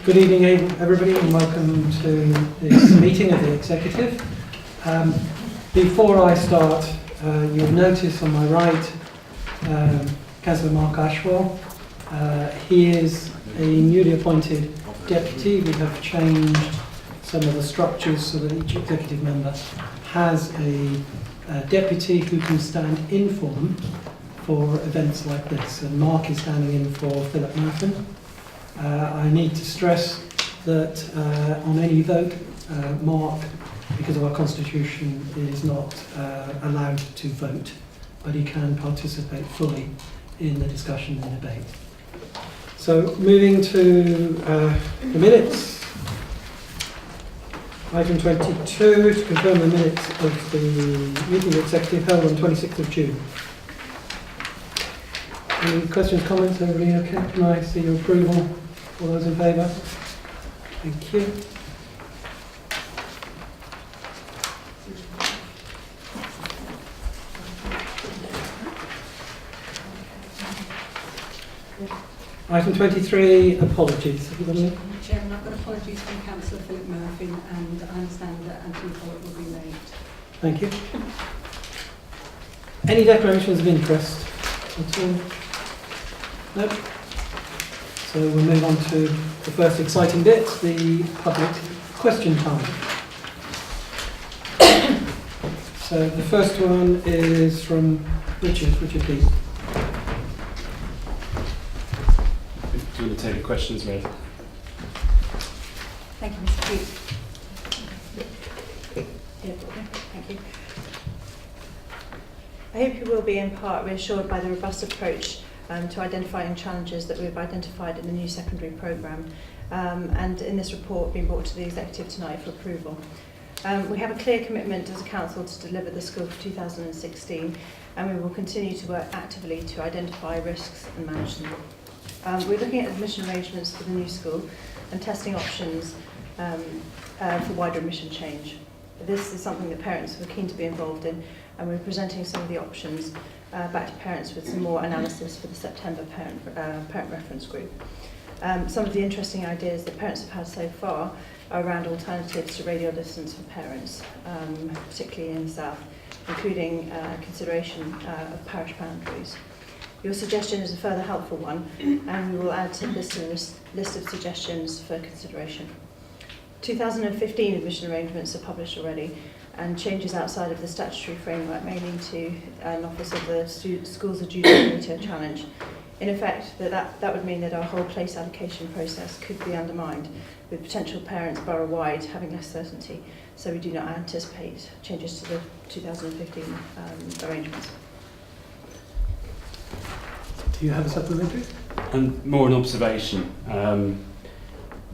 Good evening, everybody, and welcome to this meeting of the Executive. Before I start, you'll notice on my right Councillor Mark Ashwell. He is a newly appointed deputy. We have changed some of the structures so that each executive member has a deputy who can stand in for them for events like this. And Mark is standing in for Philip Murphy. I need to stress that on any vote, Mark, because of our constitution, is not allowed to vote, but he can participate fully in the discussion and debate. So moving to the minutes. Item 22, to confirm the minutes of the meeting of the Executive held on 26th of June. Any questions, comments? Everybody okay? Can I see your approval? All those in favour? Thank you. Item 23, apologies. Have you got any? Chairman, I've got apologies from Councillor Philip Murphy, and I understand that Anthony Pollock will be late. Thank you. Any declarations of interest at all? No? So we'll move on to the first exciting bit, the public question time. So the first one is from Richard. Richard, please. Do you want to take the questions, Red? Thank you, Mr. Chief. Thank you. I hope you will be in part reassured by the robust approach to identifying challenges that we've identified in the new secondary programme and in this report being brought to the Executive tonight for approval. We have a clear commitment as a Council to deliver the school for 2016, and we will continue to work actively to identify risks and manage them. We're looking at admission arrangements for the new school and testing options for wider admission change. This is something that parents were keen to be involved in, and we're presenting some of the options back to parents with some more analysis for the September parent reference group. Some of the interesting ideas that parents have had so far are around alternatives to radial distance for parents, particularly in the south, including consideration of parish boundaries. Your suggestion is a further helpful one, and we will add to this list of suggestions for consideration. 2015 admission arrangements are published already, and changes outside of the statutory framework may lead to an Office of the Schools Adjudicator challenge. In effect, that would mean that our whole place allocation process could be undermined, with potential parents borough-wide having less certainty, so we do not anticipate changes to the 2015 arrangements. Do you have a supplementary? And more an observation.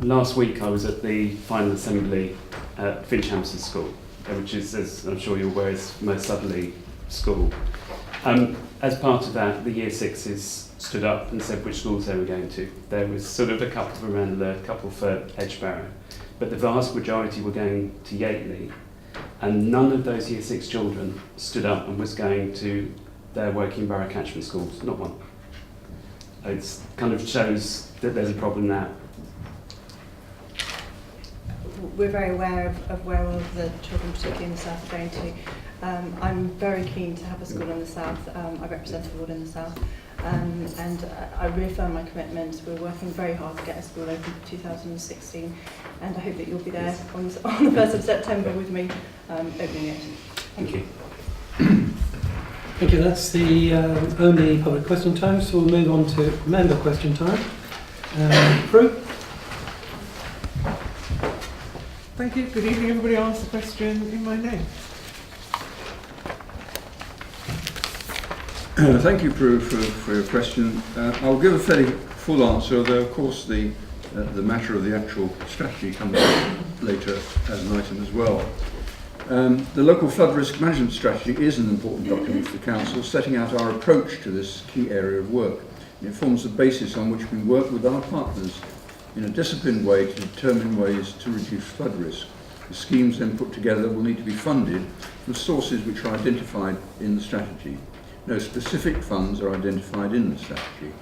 Last week I was at the final assembly at Finchampton School, which is, as I'm sure you're aware, is most southerly school. As part of that, the Year Sixes stood up and said which schools they were going to. There was sort of a couple for Ranelagh, a couple for Edgebarrow, but the vast majority were going to Yateley, and none of those Year 6 children stood up and was going to their working borough catchment schools, not one. It kind of shows that there's a problem now. We're very aware of where all of the children, particularly in the south, are going to. I'm very keen to have a school in the south. I represent a ward in the south, and I reaffirm my commitment. We're working very hard to get a school open for 2016, and I hope that you'll be there on the 1st of September with me opening it. Thank you. Thank you. That's the only public question time, so we'll move on to member question time. Prue? Thank you. Good evening, everybody. I'll ask the question in my name. Thank you, Prue, for your question. I'll give a fairly full answer, although of course the matter of the actual strategy comes later as an item as well. The local flood risk management strategy is an important document for the Council, setting out our approach to this key area of work. It forms the basis on which we work with our partners in a disciplined way to determine ways to reduce flood risk. The schemes then put together will need to be funded from sources which are identified in the strategy. No specific funds are identified in the strategy.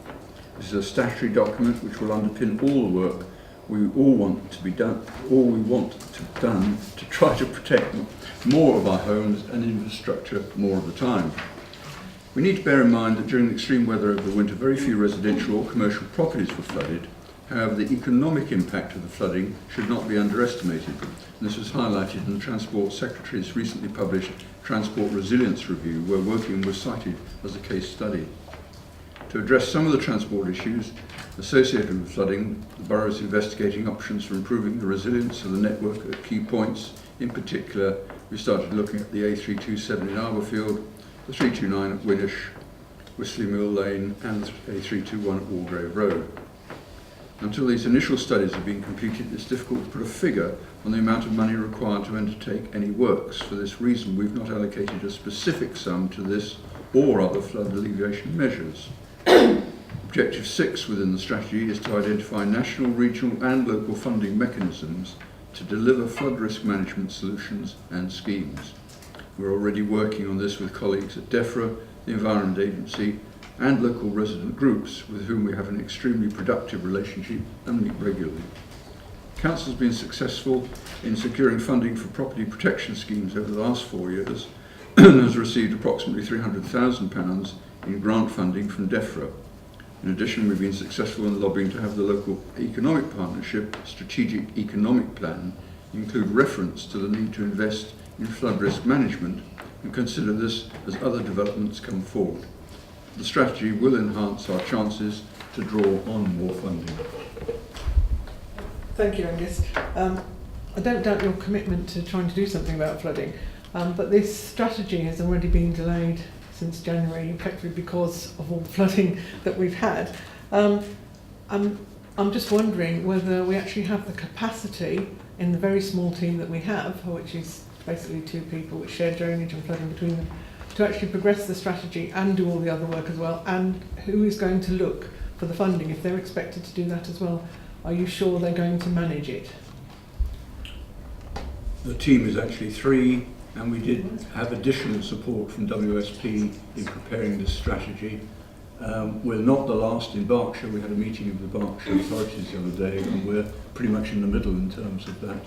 This is a statutory document which will underpin all the work we all want to be done to try to protect more of our homes and infrastructure more of the time. We need to bear in mind that during the extreme weather over the winter, very few residential or commercial properties were flooded. However, the economic impact of the flooding should not be underestimated. And this was highlighted in the Transport Secretary's recently published Transport Resilience Review, where working was cited as a case study. To address some of the transport issues associated with flooding, the Borough is investigating options for improving the resilience of the network at key points. In particular, we started looking at the A327 in Arborfield, the 329 at Winnish, Whistler Mill Lane and the A321 at Walgrave Road. Until these initial studies have been completed, it's difficult to put a figure on the amount of money required to undertake any works. For this reason, we've not allocated a specific sum to this or other flood alleviation measures. Objective 6 within the strategy is to identify national, regional and local funding mechanisms to deliver flood risk management solutions and schemes. We're already working on this with colleagues at DEFRA, the Environment Agency and local resident groups with whom we have an extremely productive relationship and meet regularly. Council has been successful in securing funding for property protection schemes over the last 4 years and has received approximately £300,000 in grant funding from DEFRA. In addition, we've been successful in lobbying to have the local economic partnership strategic economic plan include reference to the need to invest in flood risk management and consider this as other developments come forward. The strategy will enhance our chances to draw on more funding. Thank you, Angus. I don't doubt your commitment to trying to do something about flooding, but this strategy has already been delayed since January, effectively because of all the flooding that we've had. I'm just wondering whether we actually have the capacity in the very small team that we have, which is basically 2 people which share drainage and flooding between them, to actually progress the strategy and do all the other work as well, and who is going to look for the funding if they're expected to do that as well. Are you sure they're going to manage it? The team is actually 3, and we did have additional support from WSP in preparing this strategy. We're not the last in Berkshire. We had a meeting of the Berkshire authorities the other day, and we're pretty much in the middle in terms of that.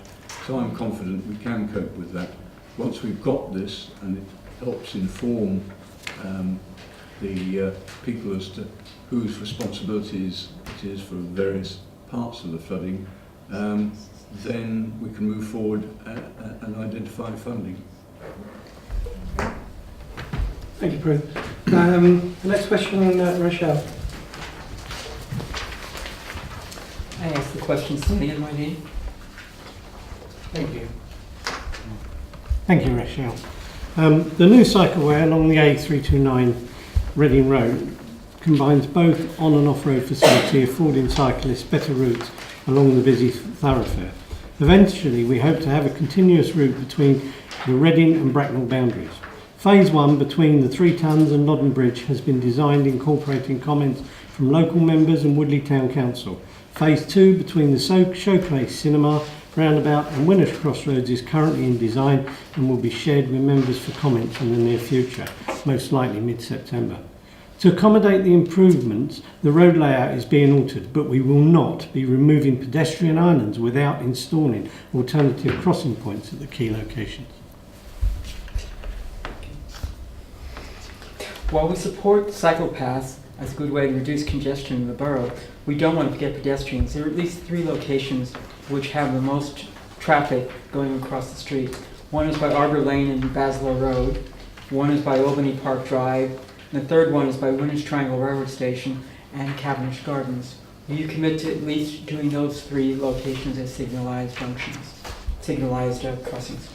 So I'm confident we can cope with that. Once we've got this, and it helps inform the people as to whose responsibilities it is for various parts of the flooding, then we can move forward and identify funding. Thank you, Prue. Next question, Rochelle. I asked the question Sunny in my name. Thank you. Thank you, Rochelle. The new cycleway along the A329 Reading Road combines both on and off-road facility, affording cyclists better routes along the busy thoroughfare. Eventually, we hope to have a continuous route between the Reading and Bracknell boundaries. Phase 1 between the 3 Tons and Loddon Bridge has been designed incorporating comments from local members and Woodley Town Council. Phase 2 between the Showplace Cinema, Roundabout and Winnish Crossroads is currently in design and will be shared with members for comments in the near future, most likely mid-September. To accommodate the improvements, the road layout is being altered, but we will not be removing pedestrian islands without installing alternative crossing points at the key locations. While we support cycle paths as a good way to reduce congestion in the borough, we don't want to forget pedestrians. There are at least 3 locations which have the most traffic going across the street. One is by Arbor Lane and Basler Road, one is by Albany Park Drive, and the third one is by Winnish Triangle Railroad Station and Cavendish Gardens. Will you commit to at least doing those 3 locations as signalized junctions, signalized crossings?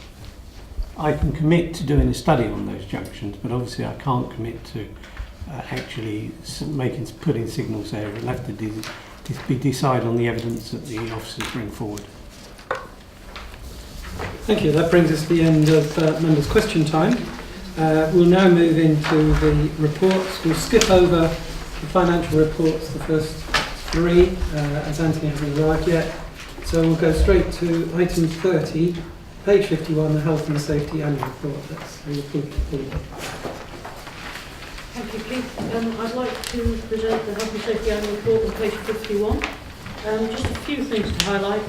I can commit to doing a study on those junctions, but obviously I can't commit to actually putting signals there. It'll have to be decided on the evidence that the officers bring forward. Thank you. That brings us to the end of members' question time. We'll now move into the reports. We'll skip over the financial reports, the first 3, as Anthony hasn't arrived yet. So we'll go straight to item 30, page 51, the Health and Safety Annual Report. That's the report. Thank you, Keith. I'd like to present the Health and Safety Annual Report on page 51. Just a few things to highlight.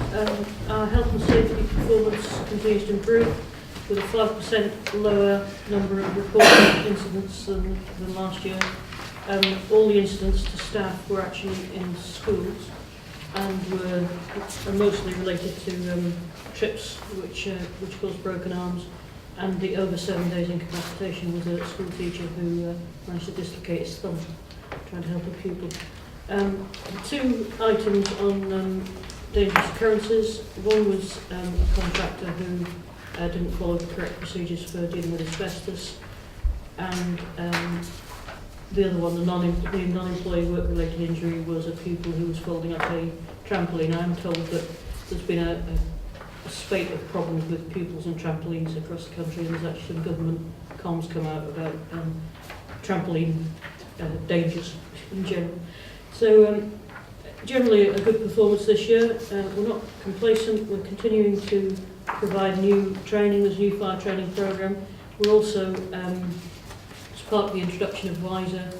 Our health and safety performance continues to improve, with a 5% lower number of reported incidents than last year. All the incidents to staff were actually in schools and were mostly related to trips which caused broken arms, and the over 7 days incapacitation was a school teacher who managed to dislocate his thumb trying to help a pupil. The two items on dangerous occurrences. One was a contractor who didn't follow the correct procedures for dealing with asbestos, and the other one, the non-employee work-related injury, was a pupil who was folding up a trampoline. I am told that there's been a spate of problems with pupils and trampolines across the country, and there's actually some government comms come out about trampoline dangers in general. So generally a good performance this year. We're not complacent. We're continuing to provide new training. There's a new fire training programme. We're also, as part of the introduction of WISER,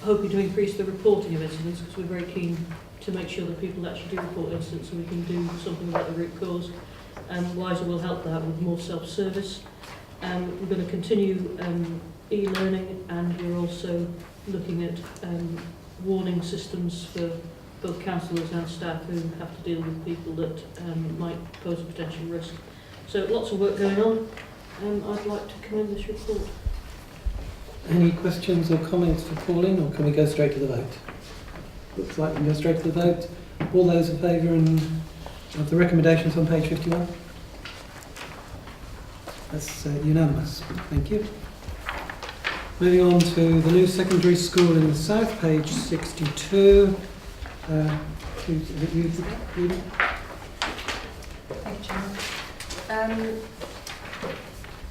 hoping to increase the reporting of incidents, because we're very keen to make sure that people actually do report incidents so we can do something about the root cause. WISER will help that with more self-service. We're going to continue e-learning, and we're also looking at warning systems for both councillors and staff who have to deal with people that might pose a potential risk. So lots of work going on. I'd like to commend this report. Any questions or comments for Pauline, or can we go straight to the vote? Looks like we can go straight to the vote. All those in favour of the recommendations on page 51? That's unanimous. Thank you. Moving on to the new secondary school in the south, page 62. Is it you, Judy? Thank you, Chairman.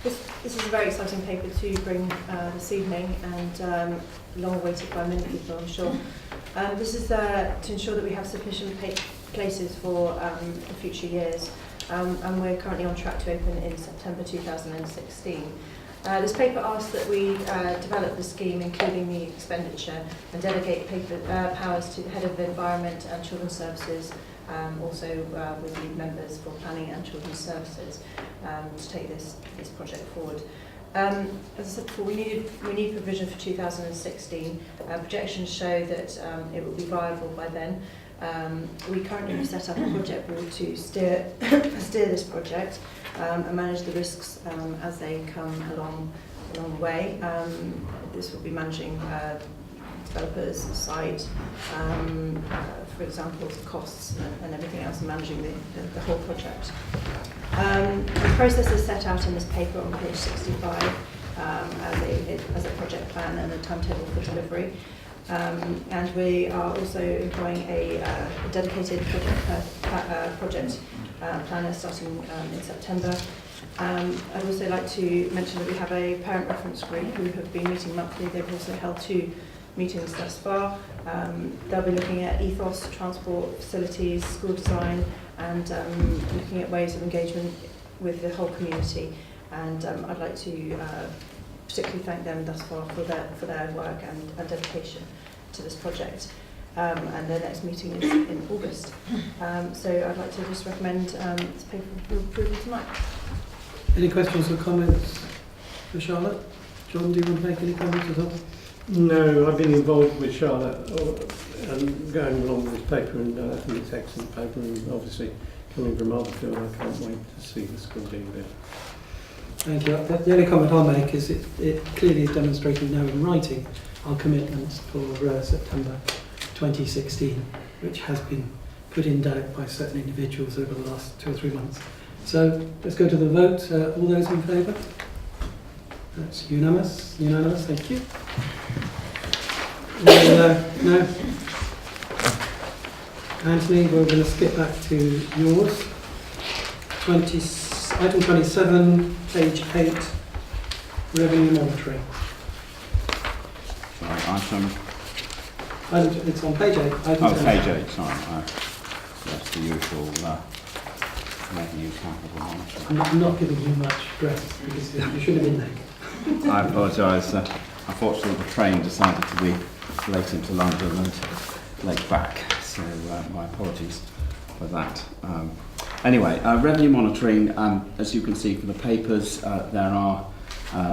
This is a very exciting paper to bring this evening, and long awaited by many people, I'm sure. This is to ensure that we have sufficient places for the future years, and we're currently on track to open in September 2016. This paper asks that we develop the scheme, including the expenditure, and delegate powers to the Head of Environment and Children's Services, also with lead members for Planning and Children's Services, to take this project forward. As I said before, we need provision for 2016. Projections show that it will be viable by then. We currently have set up a project board to steer this project and manage the risks as they come along the way. This will be managing developers, site, for example, the costs and everything else, and managing the whole project. The process is set out in this paper on page 65 as a project plan and a timetable for delivery. And we are also employing a dedicated project planner starting in September. I'd also like to mention that we have a parent reference group who have been meeting monthly. They've also held 2 meetings thus far. They'll be looking at ethos, transport, facilities, school design, and looking at ways of engagement with the whole community. And I'd like to particularly thank them thus far for their work and dedication to this project. And their next meeting is in August. So I'd like to just recommend this paper for approval tonight. Any questions or comments for Charlotte? John, do you want to make any comments at all? No, I've been involved with Charlotte and going along with this paper, and I think it's an excellent paper, and obviously coming from Arthurfield, I can't wait to see the school being built. Thank you. The only comment I'll make is it clearly is demonstrating now in writing our commitments for September 2016, which has been put in doubt by certain individuals over the last 2 or 3 months. So let's go to the vote. All those in favour? That's unanimous. Unanimous. Thank you. No. Anthony, we're going to skip back to yours. Item 27, page 8, revenue monitoring. Sorry, It's on page 8. page 8, sorry. That's the usual revenue capital monitoring. I'm not giving you much stress because you should have been there. I apologise. Unfortunately, the train decided to be late into London and late back. So my apologies for that. Anyway, revenue monitoring, as you can see from the papers, there are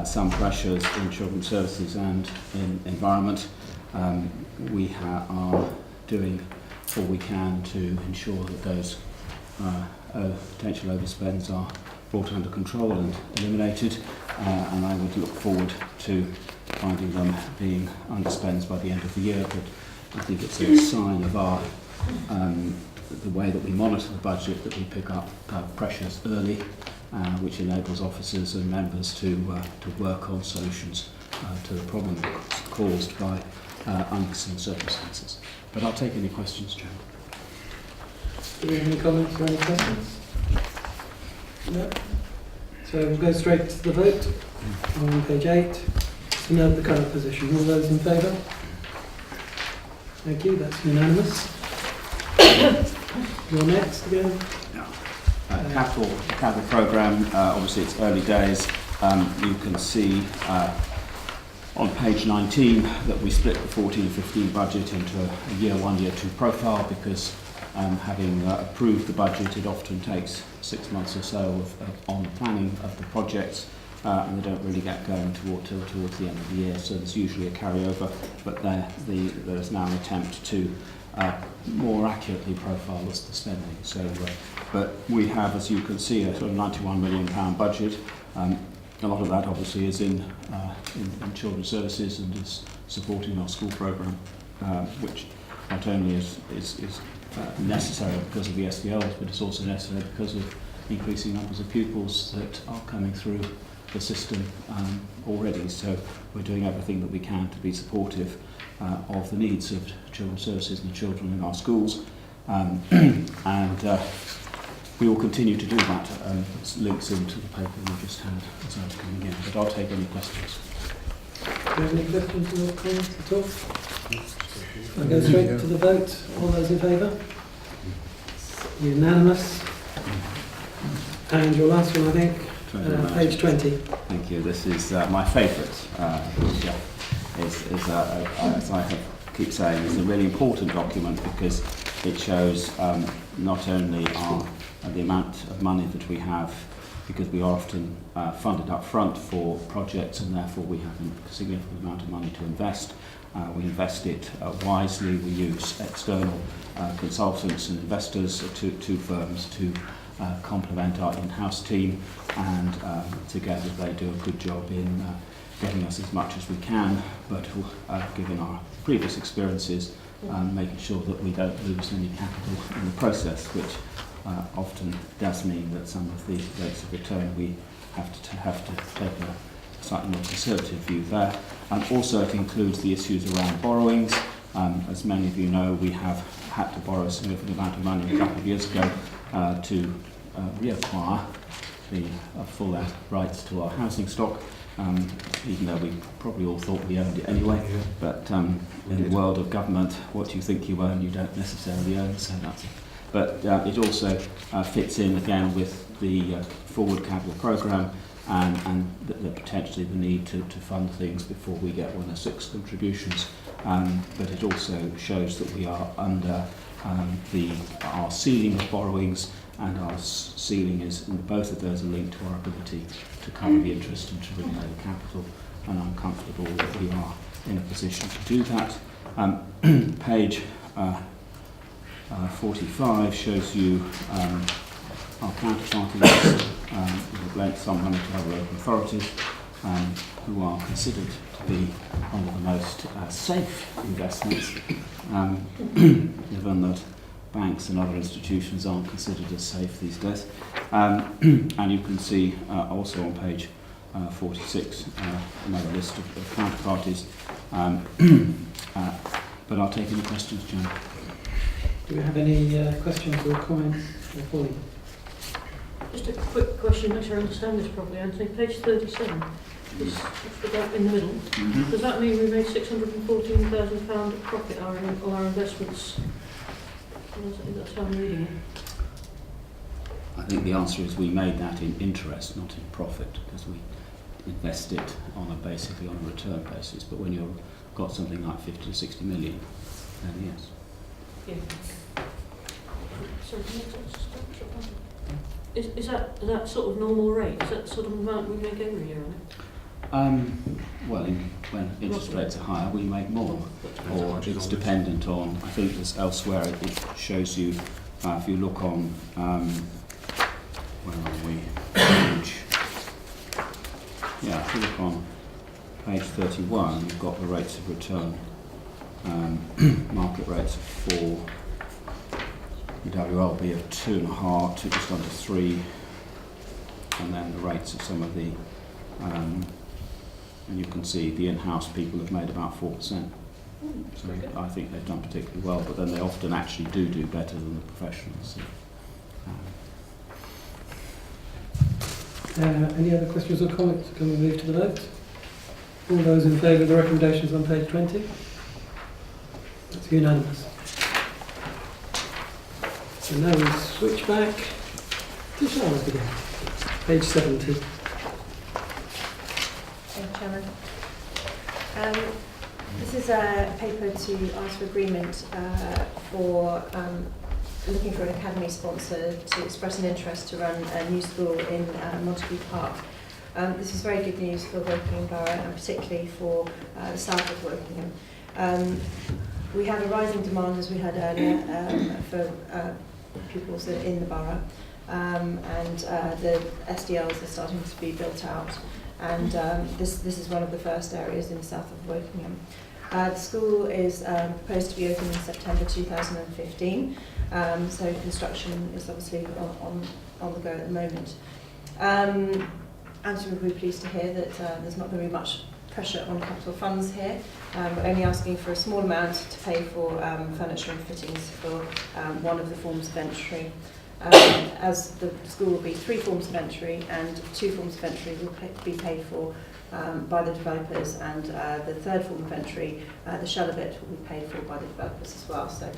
some pressures in children's services and in environment. We are doing all we can to ensure that those potential overspends are brought under control and eliminated, and I would look forward to finding them being underspends by the end of the year, but I think it's a sign of our the way that we monitor the budget, that we pick up pressures early, which enables officers and members to work on solutions to the problem caused by unforeseen circumstances. But I'll take any questions, Chairman. Do we have any comments or any questions? No? So we'll go straight to the vote on page 8. To note the current position. All those in favour? Thank you, that's unanimous. You're next again. Capital programme, obviously it's early days. You can see on page 19 that we split the 14-15 budget into a year 1, year 2 profile, because having approved the budget, it often takes 6 months or so on planning of the projects, and they don't really get going towards the end of the year, so there's usually a carryover, but there's now an attempt to more accurately profile the spending. So, but we have, as you can see, a sort of £91 million budget. A lot of that obviously is in children's services and is supporting our school programme, which not only is necessary because of the SDLs, but it's also necessary because of increasing numbers of pupils that are coming through the system already. So we're doing everything that we can to be supportive of the needs of children's services and the children in our schools, and we will continue to do that. It links into the paper we just had as I was coming in, but I'll take any questions. Do you have any questions or comments at all? I'll go straight to the vote. All those in favour? Unanimous. And your last one, I think, page 20. Thank you. This is my favourite, which is as I keep saying, is a really important document because it shows not only the amount of money that we have, because we are often funded up front for projects and therefore we have a significant amount of money to invest. We invest it wisely. We use external consultants and investors, two firms, to complement our in-house team, and together they do a good job in getting us as much as we can, but given our previous experiences, making sure that we don't lose any capital in the process, which often does mean that some of the rates of return we have to take a slightly more conservative view there. And also it includes the issues around borrowings. As many of you know, we have had to borrow a significant amount of money a couple of years ago to reacquire the full rights to our housing stock, even though we probably all thought we owned it anyway. But in the world of government, what you think you own, you don't necessarily own, so that's it. But it also fits in again with the forward capital programme and potentially the need to fund things before we get 106 contributions. But it also shows that we are under our ceiling of borrowings, and our ceiling is, and both of those are linked to our ability to cover the interest and to repay the capital, and I'm comfortable that we are in a position to do that. Page 45 shows you our counterparty list, we've lent some money to other local authorities who are considered to be one of the most safe investments, given that banks and other institutions aren't considered as safe these days. And you can see also on page 46 another list of counterparties. But I'll take any questions, John. Do we have any questions or comments for Pauline? Just a quick question, make sure I understand this properly, Anthony. Page 37, this in the middle. Mm-hmm. Does that mean we made £614,000 profit on our investments? That's how I'm reading it. I think the answer is we made that in interest, not in profit, because we invest it basically on a return basis. But when you've got something like 50 to 60 million, then yes. Yeah. Sorry, can you is that sort of normal rate? Is that sort of amount we make every year on it? Well, when interest rates are higher, we make more. Or it's dependent on, I think as elsewhere it shows you, if you look on, where are we? If you look on page 31, you've got the rates of return, market rates for WLB of 2.5 to just under 3, and then the rates of some of the, and you can see the in-house people have made about 4%. So I think they've done particularly well, but then they often actually do better than the professionals. So, Any other questions or comments? Can we move to the vote? All those in favour of the recommendations on page 20? That's unanimous. So now we switch back to Charlotte again. Page 70. Thank you, Chairman. This is a paper to ask for agreement for looking for an academy sponsor to express an interest to run a new school in Montague Park. This is very good news for Wokingham Borough and particularly for the south of Wokingham. We have a rising demand, as we heard earlier, for pupils in the borough, and the SDLs are starting to be built out, and this is one of the first areas in the south of Wokingham. The school is proposed to be open in September 2015, so construction is obviously on the go at the moment. Anthony would be pleased to hear that there's not going to be much pressure on capital funds here. We're only asking for a small amount to pay for furniture and fittings for one of the forms of entry. As the school will be 3 forms of entry, and 2 forms of entry will be paid for by the developers, and the 3rd form of entry, the shell of it, will be paid for by the developers as well. So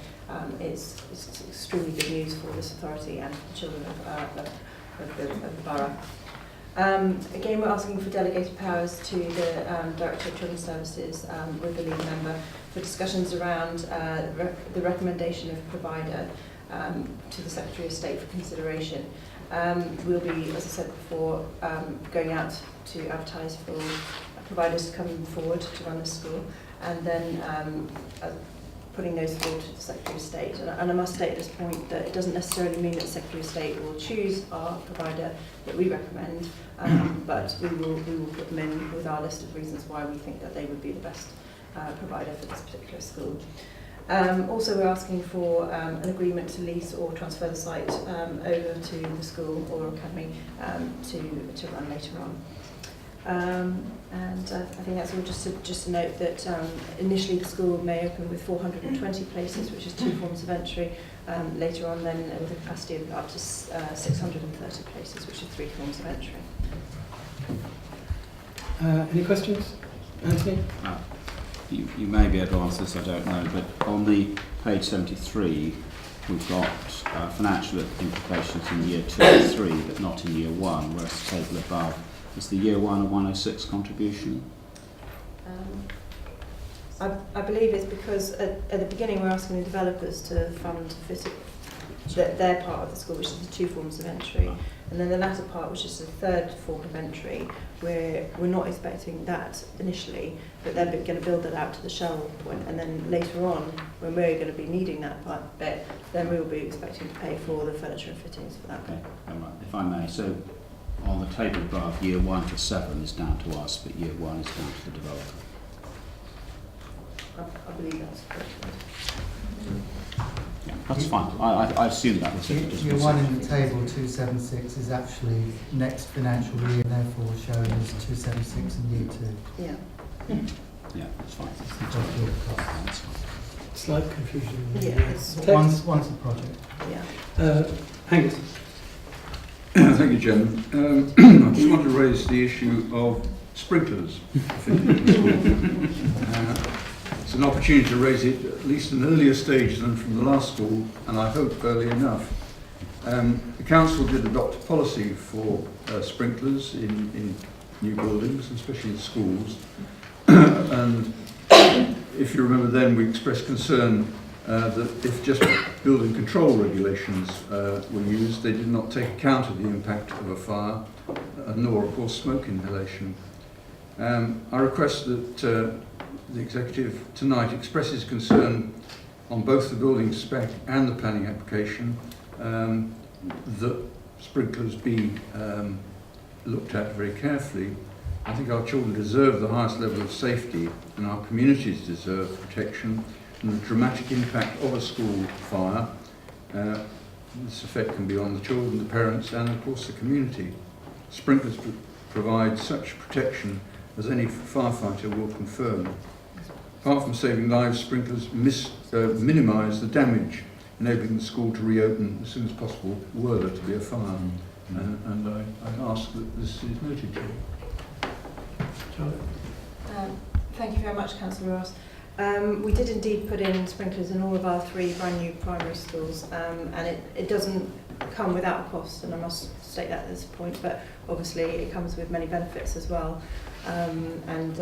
it's extremely good news for this authority and for the children of the borough. Again, we're asking for delegated powers to the Director of Children's Services with the lead member for discussions around the recommendation of provider to the Secretary of State for consideration. We'll be, as I said before, going out to advertise for providers to come forward to run the school, and then putting those forward to the Secretary of State. And I must state at this point that it doesn't necessarily mean that the Secretary of State will choose our provider that we recommend, but we will put them in with our list of reasons why we think that they would be the best provider for this particular school. Also, we're asking for an agreement to lease or transfer the site over to the school or academy to run later on. And I think that's all. Just to note that initially the school may open with 420 places, which is 2 forms of entry. Later on, then with a capacity of up to 630 places, which are 3 forms of entry. Any questions, Anthony? you may be able to answer this, I don't know, but on the page 73, we've got financial implications in year 2 and 3, but not in year 1, whereas the table above is the year 1 a 106 contribution. I believe it's because at the beginning we're asking the developers to fund their part of the school, which is the 2 forms of entry, and then the latter part, which is the 3rd form of entry, we're not expecting that initially, but they're going to build that out to the shell point, and then later on, when we're going to be needing that part bit, then we will be expecting to pay for the furniture and fittings for that. Okay, right. If I may, so on the table above, year 1 to 7 is down to us, but year 1 is down to the developer. I believe that's correct. Yeah, that's fine. I assumed that was it. Year 1 in the table, 276, is actually next financial year, therefore shown as 276 in year 2. Yeah. Yeah, that's fine. That's Slight confusion. Yeah. One's a project. Yeah. Angus. Thank you, Chairman. I just want to raise the issue of sprinklers. It's an opportunity to raise it at least an earlier stage than from the last school, and I hope early enough. The council did adopt a policy for sprinklers in new buildings, especially in schools. And if you remember then, we expressed concern that if just building control regulations were used, they did not take account of the impact of a fire, nor, of course, smoke inhalation. I request that the Executive tonight expresses concern on both the building spec and the planning application that sprinklers be looked at very carefully. I think our children deserve the highest level of safety, and our communities deserve protection from the dramatic impact of a school fire. This effect can be on the children, the parents, and of course the community. Sprinklers provide such protection as any firefighter will confirm. Apart from saving lives, sprinklers minimise the damage, enabling the school to reopen as soon as possible were there to be a fire. And I ask that this is noted. Charlotte? Thank you very much, Councillor Ross. We did indeed put in sprinklers in all of our 3 brand new primary schools, and it doesn't come without a cost, and I must state that at this point, but obviously it comes with many benefits as well. And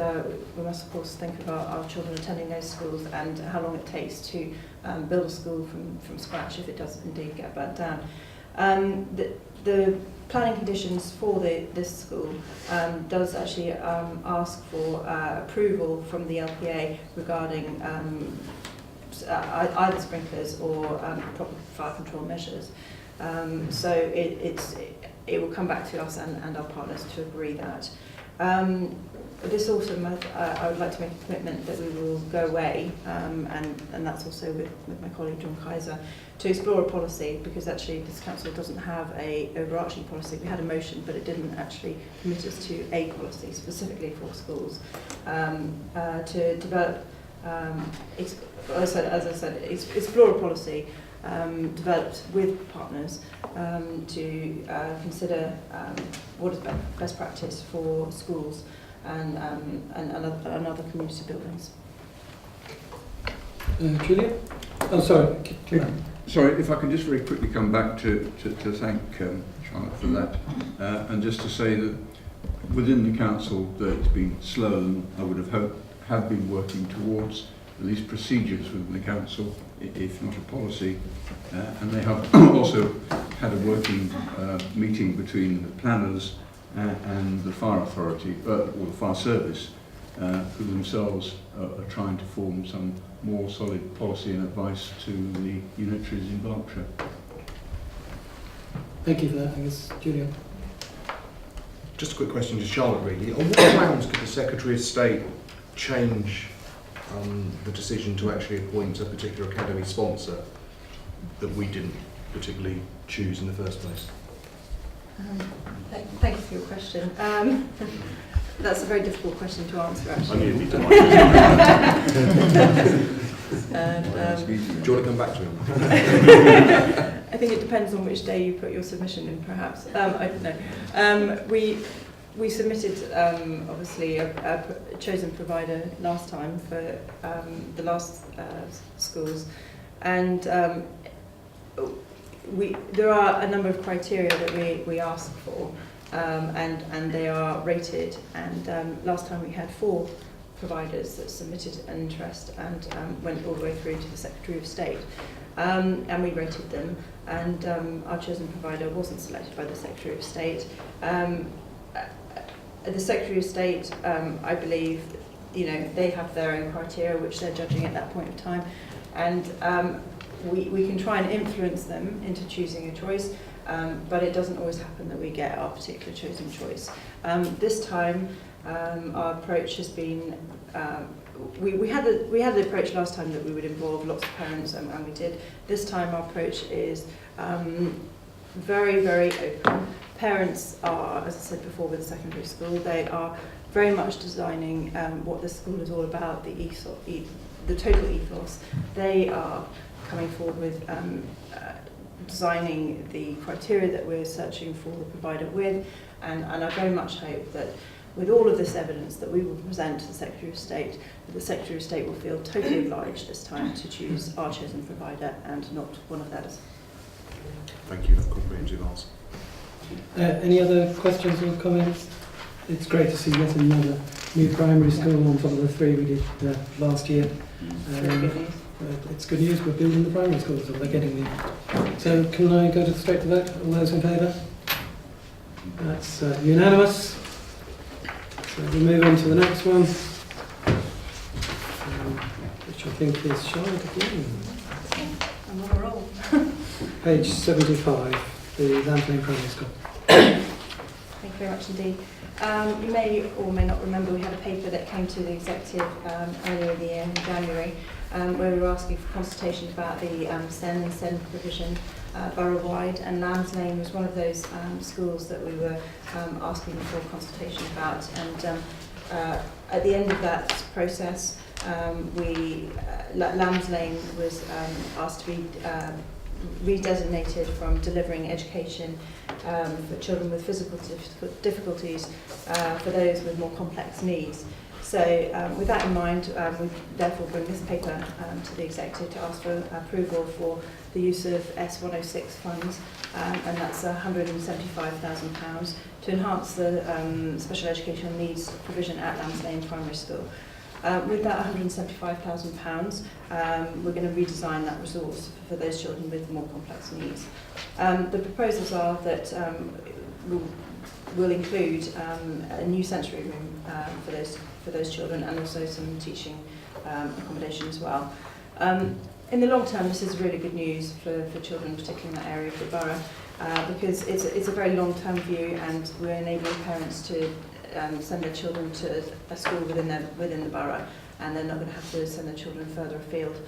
we must of course think about our children attending those schools and how long it takes to build a school from scratch if it does indeed get burnt down. The planning conditions for this school does actually ask for approval from the LPA regarding either sprinklers or proper fire control measures. So it will come back to us and our partners to agree that. This autumn, I would like to make a commitment that we will go away, and that's also with my colleague John Kaiser, to explore a policy, because actually this council doesn't have a overarching policy. We had a motion, but it didn't actually commit us to a policy specifically for schools, to develop, as I said, explore a policy developed with partners to consider what is best practice for schools and other community buildings. Julia? Oh, sorry. Sorry, if I can just very quickly come back to thank Charlotte for that, and just to say that within the council that it's been slower than I would have hoped, have been working towards at least procedures within the council, if not a policy, and they have also had a working meeting between the planners and the fire authority, or the fire service, who themselves are trying to form some more solid policy and advice to the unitaries in Berkshire. Thank you for that, I guess. Julia? Just a quick question to Charlotte, really. On what grounds could the Secretary of State change the decision to actually appoint a particular academy sponsor that we didn't particularly choose in the first place? Thank you for your question. That's a very difficult question to answer, actually. I knew it'd be done. Do you want to come back to him? I think it depends on which day you put your submission in, perhaps. I don't know. We submitted, obviously, a chosen provider last time for the last schools, and there are a number of criteria that we ask for, and they are rated. And last time we had 4 providers that submitted an interest and went all the way through to the Secretary of State, and we rated them. And our chosen provider wasn't selected by the Secretary of State. The Secretary of State, I believe, they have their own criteria which they're judging at that point of time, and we can try and influence them into choosing a choice, but it doesn't always happen that we get our particular chosen choice. This time, our approach has been, we had the approach last time that we would involve lots of parents, and we did. This time our approach is very, very open. Parents are, as I said before with the secondary school, they are very much designing what the school is all about, the total ethos. They are coming forward with designing the criteria that we're searching for the provider with, and I very much hope that with all of this evidence that we will present to the Secretary of State, that the Secretary of State will feel totally obliged this time to choose our chosen provider and not one of theirs. Thank you, that's a comprehensive answer. Any other questions or comments? It's great to see yet another new primary school on top of the 3 we did last year. It's good news, we're building the primary schools, and they're getting there. So can I go straight to vote? All those in favour? That's unanimous. So we move on to the next one, which I think is Charlotte again. I'm on a roll. Page 75, the Lamplane Primary School. Thank you very much indeed. You may or may not remember we had a paper that came to the executive earlier in the year in January, where we were asking for consultation about the SEN and SEN provision borough-wide, and Lambs Lane was one of those schools that we were asking for consultation about. And at the end of that process, Lambs Lane was asked to be redesignated from delivering education for children with physical difficulties for those with more complex needs. So with that in mind, we therefore bring this paper to the executive to ask for approval for the use of S106 funds, and that's £175,000 to enhance the special educational needs provision at Lambs Lane Primary School. With that £175,000, we're going to redesign that resource for those children with more complex needs. The proposals are that we'll include a new sensory room for those children, and also some teaching accommodation as well. In the long term, this is really good news for children, particularly in that area of the borough, because it's a very long-term view, and we're enabling parents to send their children to a school within the borough, and they're not going to have to send their children further afield.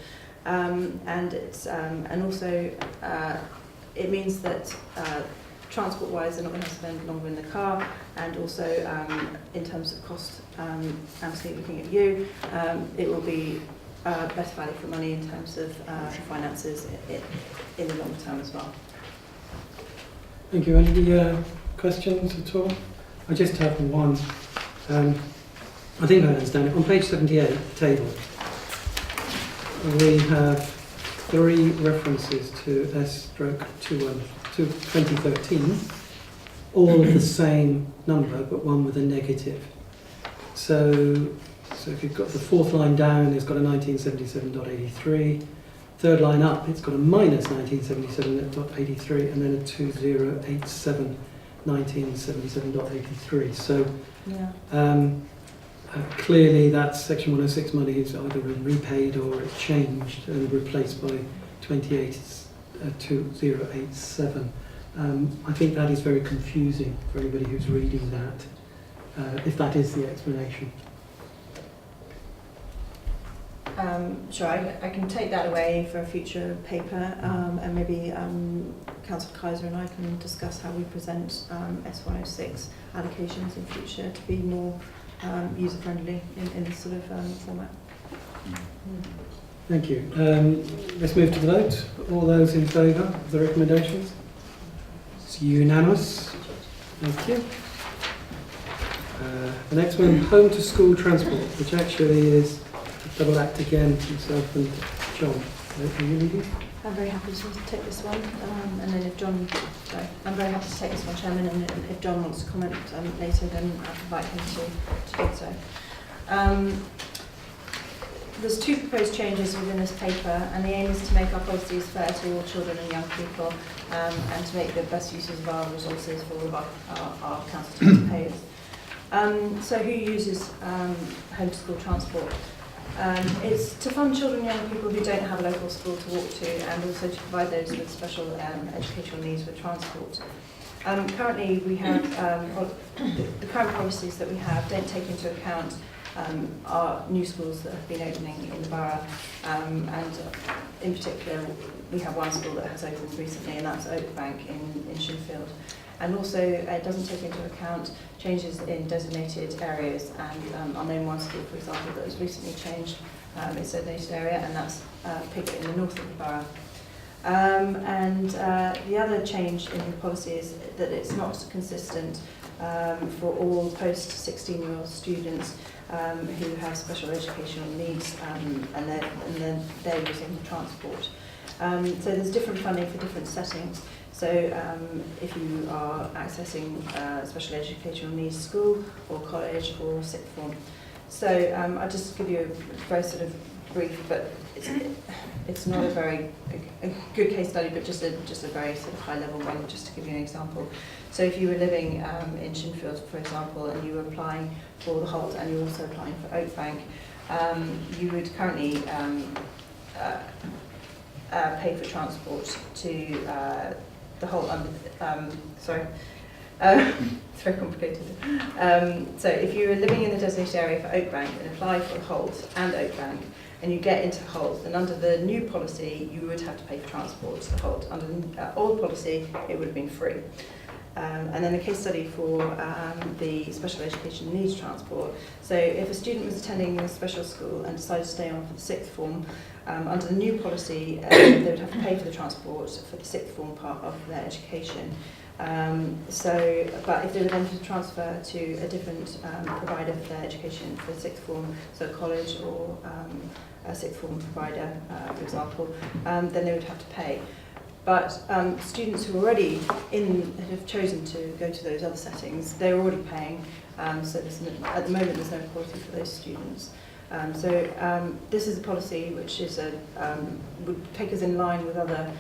And also it means that transport-wise, they're not going to have to spend longer in the car, and also in terms of cost, Anthony, looking at you, it will be better value for money in terms of finances in the long term as well. Thank you. Any questions at all? I just have one. I think I understand it. On page 78, the table, we have 3 references to S/21 to 2013, all of the same number, but one with a negative. So if you've got the 4th line down, it's got a 1977.83. 3rd line up, it's got a minus 1977.83, and then a 2087. 1977.83. So clearly that Section 106 money is either repaid or it's changed and replaced by 2087. I think that is very confusing for anybody who's reading that, if that is the explanation. Sure, I can take that away for a future paper, and maybe Councillor Kaiser and I can discuss how we present S106 allocations in future to be more user-friendly in this sort of format. Thank you. Let's move to the vote. All those in favour of the recommendations? It's unanimous. Thank you. The next one, home to school transport, which actually is double act again, myself and John. Are you reading? I'm very happy to take this one, and then if John, I'm very happy to take this one, Chairman, and if John wants to comment later, then I'll invite him to do so. There's 2 proposed changes within this paper, and the aim is to make our policies fair to all children and young people, and to make the best uses of our resources for all of our council taxpayers. So who uses home to school transport? It's to fund children and young people who don't have a local school to walk to, and also to provide those with special educational needs with transport. Currently, we have the current policies that we have don't take into account our new schools that have been opening in the borough, and in particular, we have one school that has opened recently, and that's Oakbank in Shinfield. And also, it doesn't take into account changes in designated areas, and I'll name one school, for example, that was recently changed its designated area, and that's Piglet in the north of the borough. And the other change in the policy is that it's not consistent for all post-16-year-old students who have special educational needs, and they're using transport. So there's different funding for different settings. So if you are accessing special educational needs school or college or sixth form. So I'll just give you a very sort of brief, but it's not a very a good case study, but just a very sort of high level one, just to give you an example. So if you were living in Shinfield, for example, and you were applying for the Holt and you were also applying for Oakbank, you would currently pay for transport to the Holt. It's very complicated. So if you were living in the designated area for Oakbank and apply for Holt and Oakbank, and you get into Holt, then under the new policy, you would have to pay for transport to the Holt. Under the old policy, it would have been free. And then a case study for the special education needs transport. So if a student was attending a special school and decided to stay on for the sixth form, under the new policy, they would have to pay for the transport for the sixth form part of their education. But if they were then to transfer to a different provider for their education for sixth form, so a college or a sixth form provider, for example, then they would have to pay. But students who are already have chosen to go to those other settings, they're already paying. So at the moment, there's no quality for those students. This is a policy which is would take us in line with other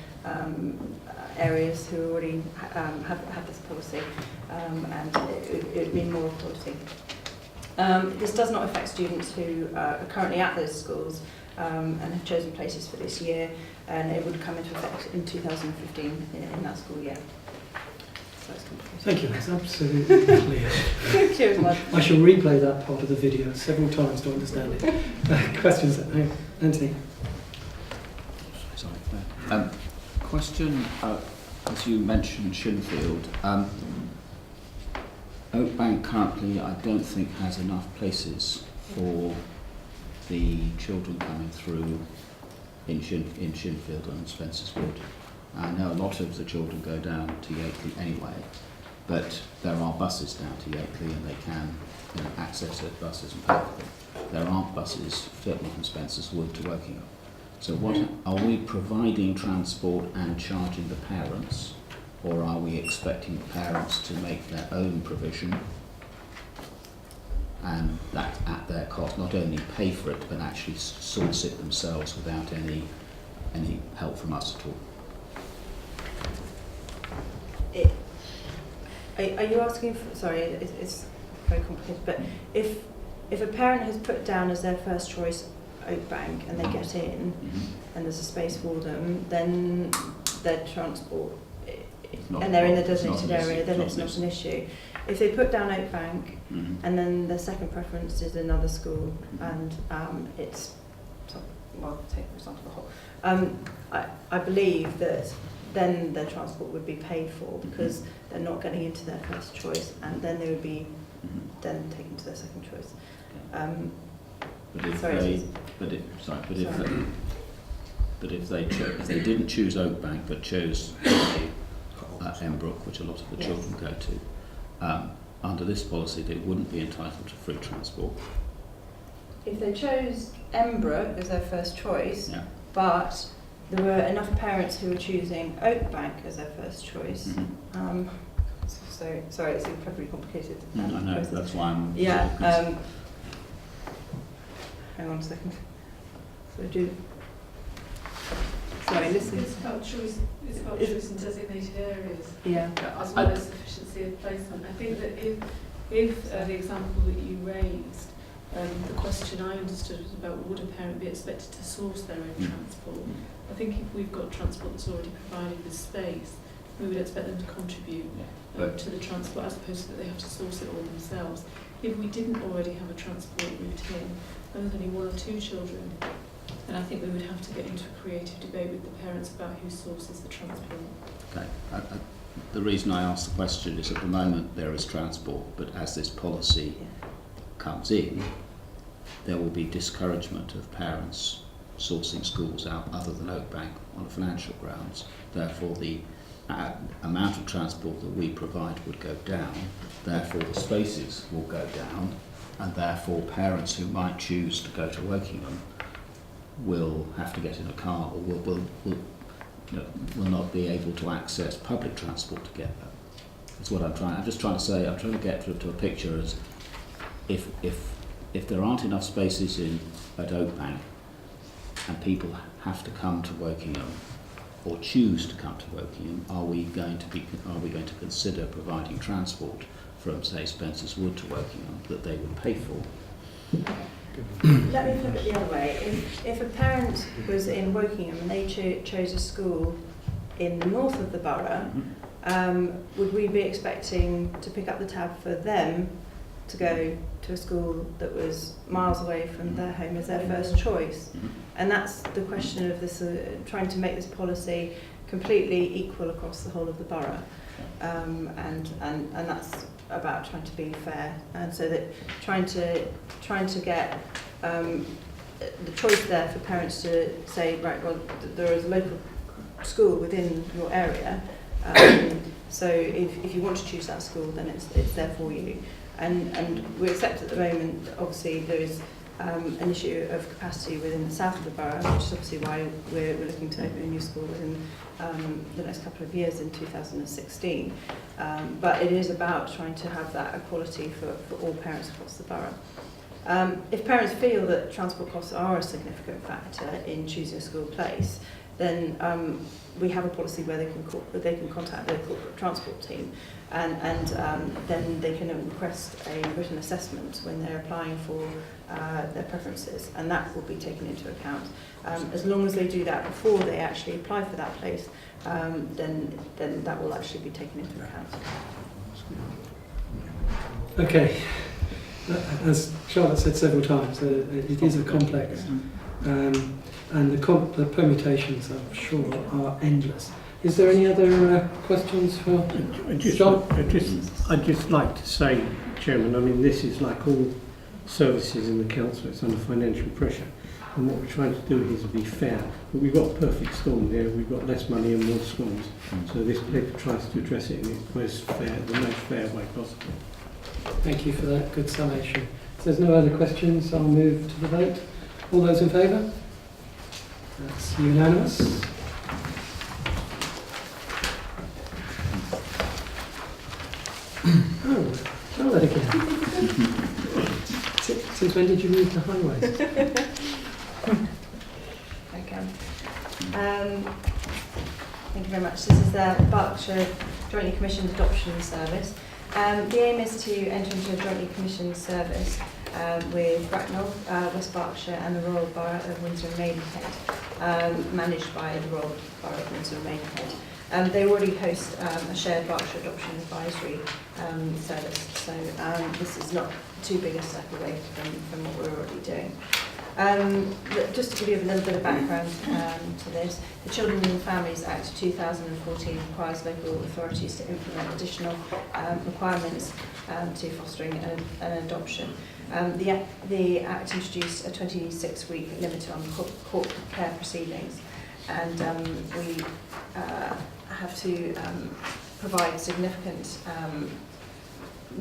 areas who already have this policy, and it would mean more quality. This does not affect students who are currently at those schools and have chosen places for this year, and it would come into effect in 2015 in that school year. So it's complicated. Thank you, that's absolutely clear. Thank you very much. I shall replay that part of the video several times to understand it. Questions then? Anthony? Sorry. Question, as you mentioned Shinfield, Oakbank currently I don't think has enough places for the children coming through in Shinfield and Spencer's Wood. I know a lot of the children go down to Yakeley anyway, but there are buses down to Yakeley and they can access those buses and pay for them. There aren't buses certainly from Spencer's Wood to Wokingham. So what are we providing transport and charging the parents, or are we expecting the parents to make their own provision and that at their cost, not only pay for it but actually source it themselves without any help from us at all? Are you asking for, sorry, it's very complicated, but if a parent has put down as their first choice Oakbank and they get in and there's a space for them, then their transport, and they're in the designated area, then it's not an issue. If they put down Oakbank and then their second preference is another school and it's, well, take for example the Holt, I believe that then their transport would be paid for because they're not getting into their first choice, and then they would be then taken to their second choice. But if they didn't choose Oakbank but chose Embrook, which a lot of the children go to, under this policy they wouldn't be entitled to free transport. If they chose Embrook as their first choice, but there were enough parents who were choosing Oakbank as their first choice. So sorry, it's incredibly complicated. I know, process. That's why I'm. Hang on a second. Listen. It's about choice. It's about choice in designated areas. Yeah. As well as sufficiency of placement. I think that if the example that you raised, the question I understood was about would a parent be expected to source their own transport. I think if we've got transport that's already provided with space, we would expect them to contribute to the transport as opposed to that they have to source it all themselves. If we didn't already have a transport route in, and with only one or two children, then I think we would have to get into a creative debate with the parents about who sources the transport. Okay. The reason I asked the question is at the moment there is transport, but as this policy comes in, there will be discouragement of parents sourcing schools out other than Oakbank on financial grounds. Therefore, the amount of transport that we provide would go down. Therefore, the spaces will go down, and therefore parents who might choose to go to Wokingham will have to get in a car or will not be able to access public transport to get there. That's what I'm just trying to say. I'm trying to get to a picture as if there aren't enough spaces at Oakbank, and people have to come to Wokingham or choose to come to Wokingham, are we going to consider providing transport from, say, Spencer's Wood to Wokingham that they would pay for? Let me flip it the other way. If a parent was in Wokingham and they chose a school in the north of the borough, would we be expecting to pick up the tab for them to go to a school that was miles away from their home as their first choice? And that's the question of this, trying to make this policy completely equal across the whole of the borough. And that's about trying to be fair, and so that trying to get the choice there for parents to say, right, well, there is a local school within your area, so if you want to choose that school, then it's there for you. And we accept at the moment, obviously, there is an issue of capacity within the south of the borough, which is obviously why we're looking to open a new school within the next couple of years in 2016. But it is about trying to have that equality for all parents across the borough. If parents feel that transport costs are a significant factor in choosing a school place, then we have a policy where they can contact their corporate transport team, and then they can request a written assessment when they're applying for their preferences, and that will be taken into account. As long as they do that before they actually apply for that place, then that will actually be taken into account. Okay, as Charlotte said several times, it is a complex, and the permutations, I'm sure, are endless. Is there any other questions for John? I'd just like to say, Chairman, I mean, this is like all services in the council, it's under financial pressure. And what we're trying to do is be fair. But we've got a perfect storm there, we've got less money and more schools. So this paper tries to address it in the most fair way possible. Thank you for that good summation. If there's no other questions, I'll move to the vote. All those in favour? That's unanimous. Oh, Charlotte again. Since when did you move to highways? Okay. Thank you very much. This is the Berkshire Jointly Commissioned Adoption Service. The aim is to enter into a jointly commissioned service with Bracknell, West Berkshire and the Royal Borough of Windsor and Maidenhead, managed by the Royal Borough of Windsor and Maidenhead. They already host a shared Berkshire Adoption Advisory service, so this is not too big a step away from what we're already doing. Just to give you a little bit of background to this, the Children and Families Act 2014 requires local authorities to implement additional requirements to fostering an adoption. The Act introduced a 26-week limit on court care proceedings, and we have to provide significant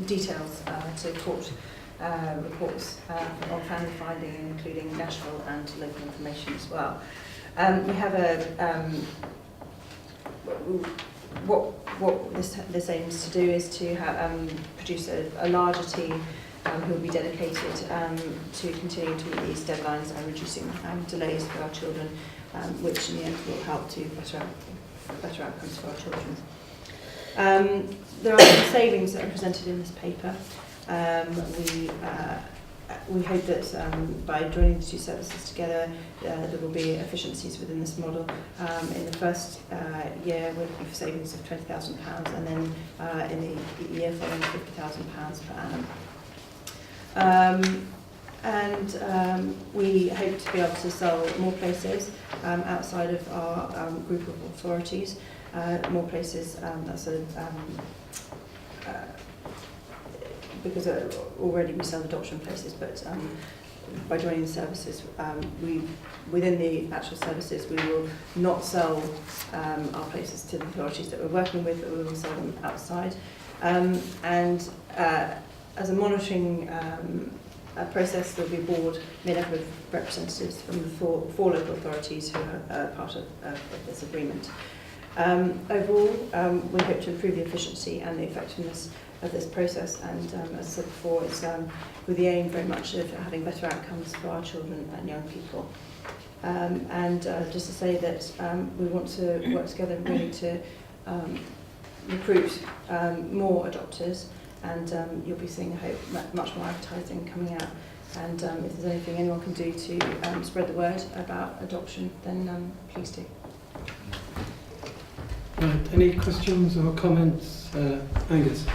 details to court reports on family finding, including national and local information as well. We have what this aims to do is to produce a larger team who will be dedicated to continuing to meet these deadlines and reducing delays for our children, which in the end will help to better outcomes for our children. There are some savings that are presented in this paper. We hope that by joining the two services together, there will be efficiencies within this model. In the first year, we're looking for savings of £20,000, and then in the year following, £50,000 per annum. We hope to be able to sell more places outside of our group of authorities. More places, because already we sell adoption places, but by joining the services, within the actual services, we will not sell our places to the authorities that we're working with, but we will sell them outside. As a monitoring process, there will be a board made up of representatives from the four local authorities who are part of this agreement. Overall, we hope to improve the efficiency and the effectiveness of this process, and as I said before, it's with the aim very much of having better outcomes for our children and young people. And just to say that we want to work together really to recruit more adopters, and you'll be seeing, I hope, much more advertising coming out. And if there's anything anyone can do to spread the word about adoption, then please do. Right, any questions or comments? Angus?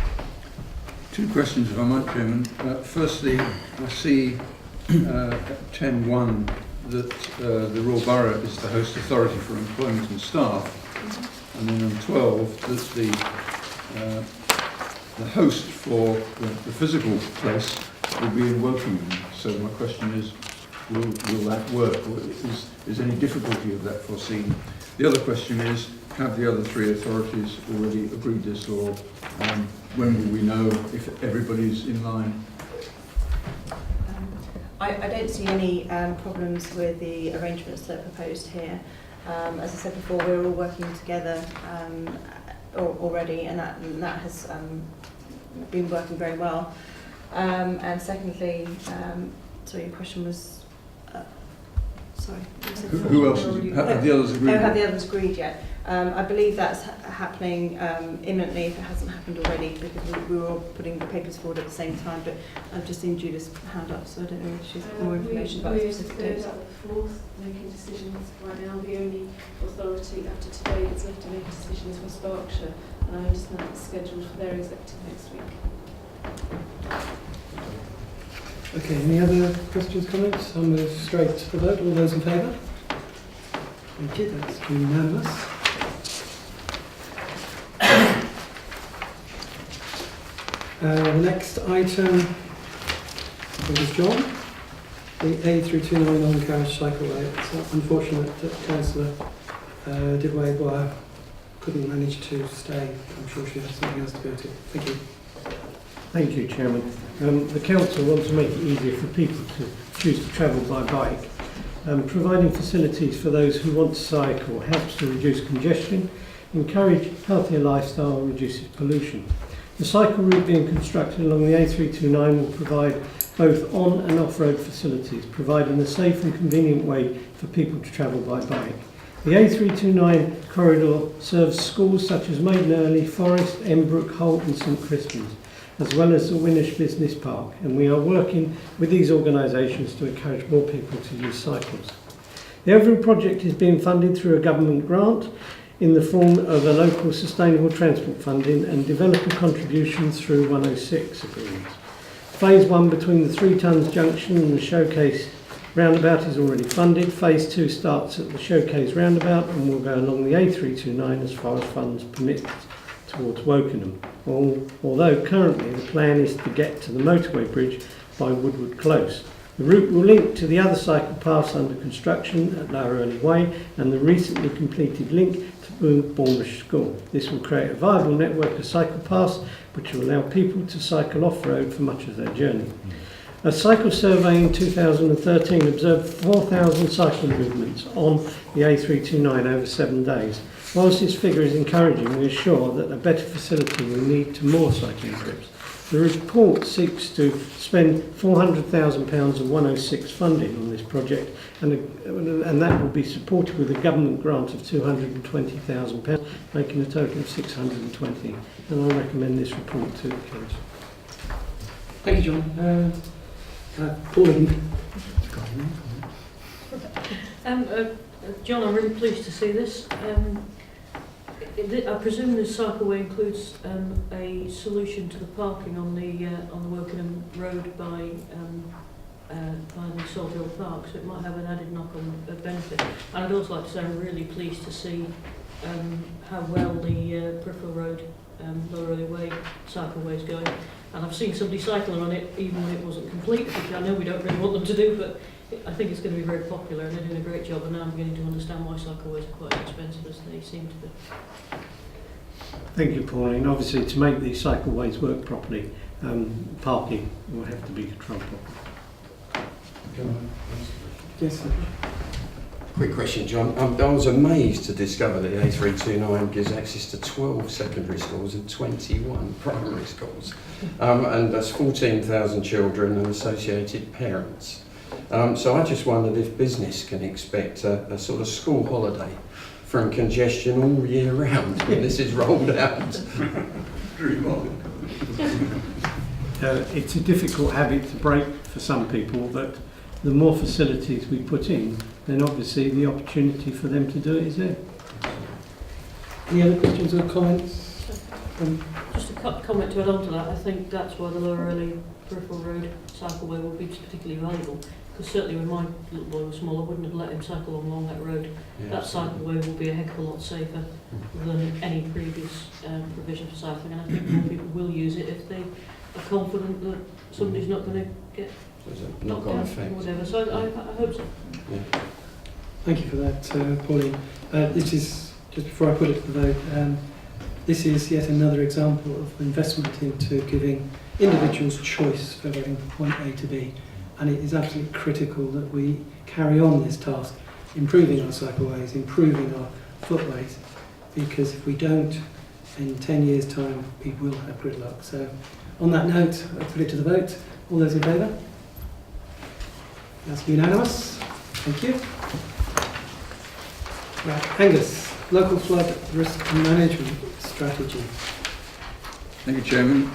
Two questions, if I might, Chairman. Firstly, I see at 10.1 that the Royal Borough is the host authority for employment and staff, and then on 12 that the host for the physical place will be in Wokingham. So my question is, will that work, or is any difficulty of that foreseen? The other question is, have the other three authorities already agreed this, or when will we know if everybody's in line? I don't see any problems with the arrangements that are proposed here. As I said before, we're all working together already, and that has been working very well. And secondly, sorry, your question was, sorry. Who else? Have the others agreed? Oh, have the others agreed yet? I believe that's happening imminently, if it hasn't happened already, because we were all putting the papers forward at the same time. But I've just seen Judith's hand up, so I don't know if she's got more information about the specific dates. We're at the fourth making decisions right now. The only authority after today that's left to make a decision is West Berkshire, and I understand it's scheduled for their executive next week. Okay, any other questions, comments? I'll move straight to the vote. All those in favour? Thank you, that's unanimous. The next item is John, the A329 on-carriage cycleway. It's unfortunate that Councillor Didway couldn't manage to stay. I'm sure she has something else to go to. Thank you. Thank you, Chairman. The Council wants to make it easier for people to choose to travel by bike. Providing facilities for those who want to cycle helps to reduce congestion, encourage healthier lifestyle and reduces pollution. The cycle route being constructed along the A329 will provide both on and off-road facilities, providing a safe and convenient way for people to travel by bike. The A329 corridor serves schools such as Maiden Early, Forest, Embrook, Holt and St Crispin's, as well as the Winnish Business Park, and we are working with these organisations to encourage more people to use cycles. The overall project is being funded through a government grant in the form of a local sustainable transport funding and developer contributions through 106 agreements. Phase 1 between the 3 Tons Junction and the Showcase roundabout is already funded. Phase 2 starts at the Showcase roundabout and will go along the A329 as far as funds permit towards Wokingham. Although currently the plan is to get to the motorway bridge by Woodward Close. The route will link to the other cycle paths under construction at Lower Early Way and the recently completed link to Bournemouth School. This will create a viable network of cycle paths which will allow people to cycle off-road for much of their journey. A cycle survey in 2013 observed 4,000 cycle movements on the A329 over 7 days. Whilst this figure is encouraging, we are sure that a better facility will lead to more cycling trips. The report seeks to spend £400,000 of 106 funding on this project, and that will be supported with a government grant of £220,000, making a total of 620. And I recommend this report to the Council. Thank you, John. Pauline. John, I'm really pleased to see this. I presume this cycleway includes a solution to the parking on the Wokingham Road by the Salt Hill Park, so it might have an added knock-on benefit. And I'd also like to say I'm really pleased to see how well the Peripheral Road Lower Early Way cycleway is going. And I've seen somebody cycling on it even when it wasn't complete, which I know we don't really want them to do, but I think it's going to be very popular and they're doing a great job, and now I'm beginning to understand why cycleways are quite expensive as they seem to be. Thank you, Pauline. Obviously, to make these cycleways work properly, parking will have to be controlled properly. Yes, sir. Quick question, John. I was amazed to discover that the A329 gives access to 12 secondary schools and 21 primary schools. And that's 14,000 children and associated parents. So I just wondered if business can expect a sort of school holiday from congestion all year round when this is rolled out. It's a difficult habit to break for some people, that the more facilities we put in, then obviously the opportunity for them to do it is there. Any other questions or comments? Just a comment to add on to that, I think that's why the Lower Early Peripheral Road cycleway will be particularly valuable. Because certainly when my little boy was small, I wouldn't have let him cycle along that road. Yeah, that cycleway will be a heck of a lot safer than any previous provision for cycling, and I think more people will use it if they are confident that somebody's not going to get knocked down or whatever. So I hope so. Yeah. Thank you for that, Pauline. This is, just before I put it to the vote, this is yet another example of investment into giving individuals choice for getting from point A to B. And it is absolutely critical that we carry on this task, improving our cycleways, improving our footways, because if we don't, in 10 years' time, we will have gridlock. So on that note, I put it to the vote. All those in favour? That's unanimous. Thank you. Right, Angus, local flood risk management strategy. Thank you, Chairman.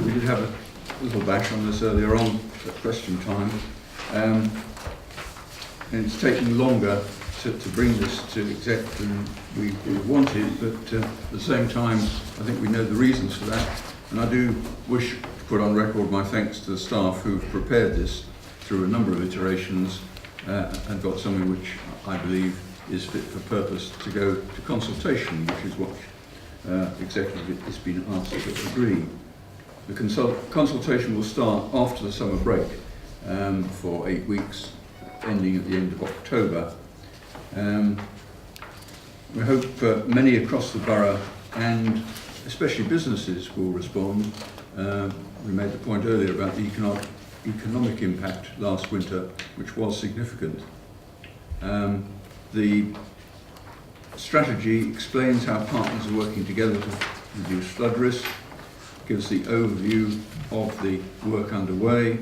We did have a little bash on this earlier on at question time, and it's taken longer to bring this to exec than we wanted, but at the same time I think we know the reasons for that, and I do wish to put on record my thanks to the staff who've prepared this through a number of iterations and got something which I believe is fit for purpose to go to consultation, which is what executive has been asked to agree. The consultation will start after the summer break for 8 weeks, ending at the end of October. We hope many across the borough, and especially businesses, will respond. We made the point earlier about the economic impact last winter, which was significant. The strategy explains how partners are working together to reduce flood risk, gives the overview of the work underway.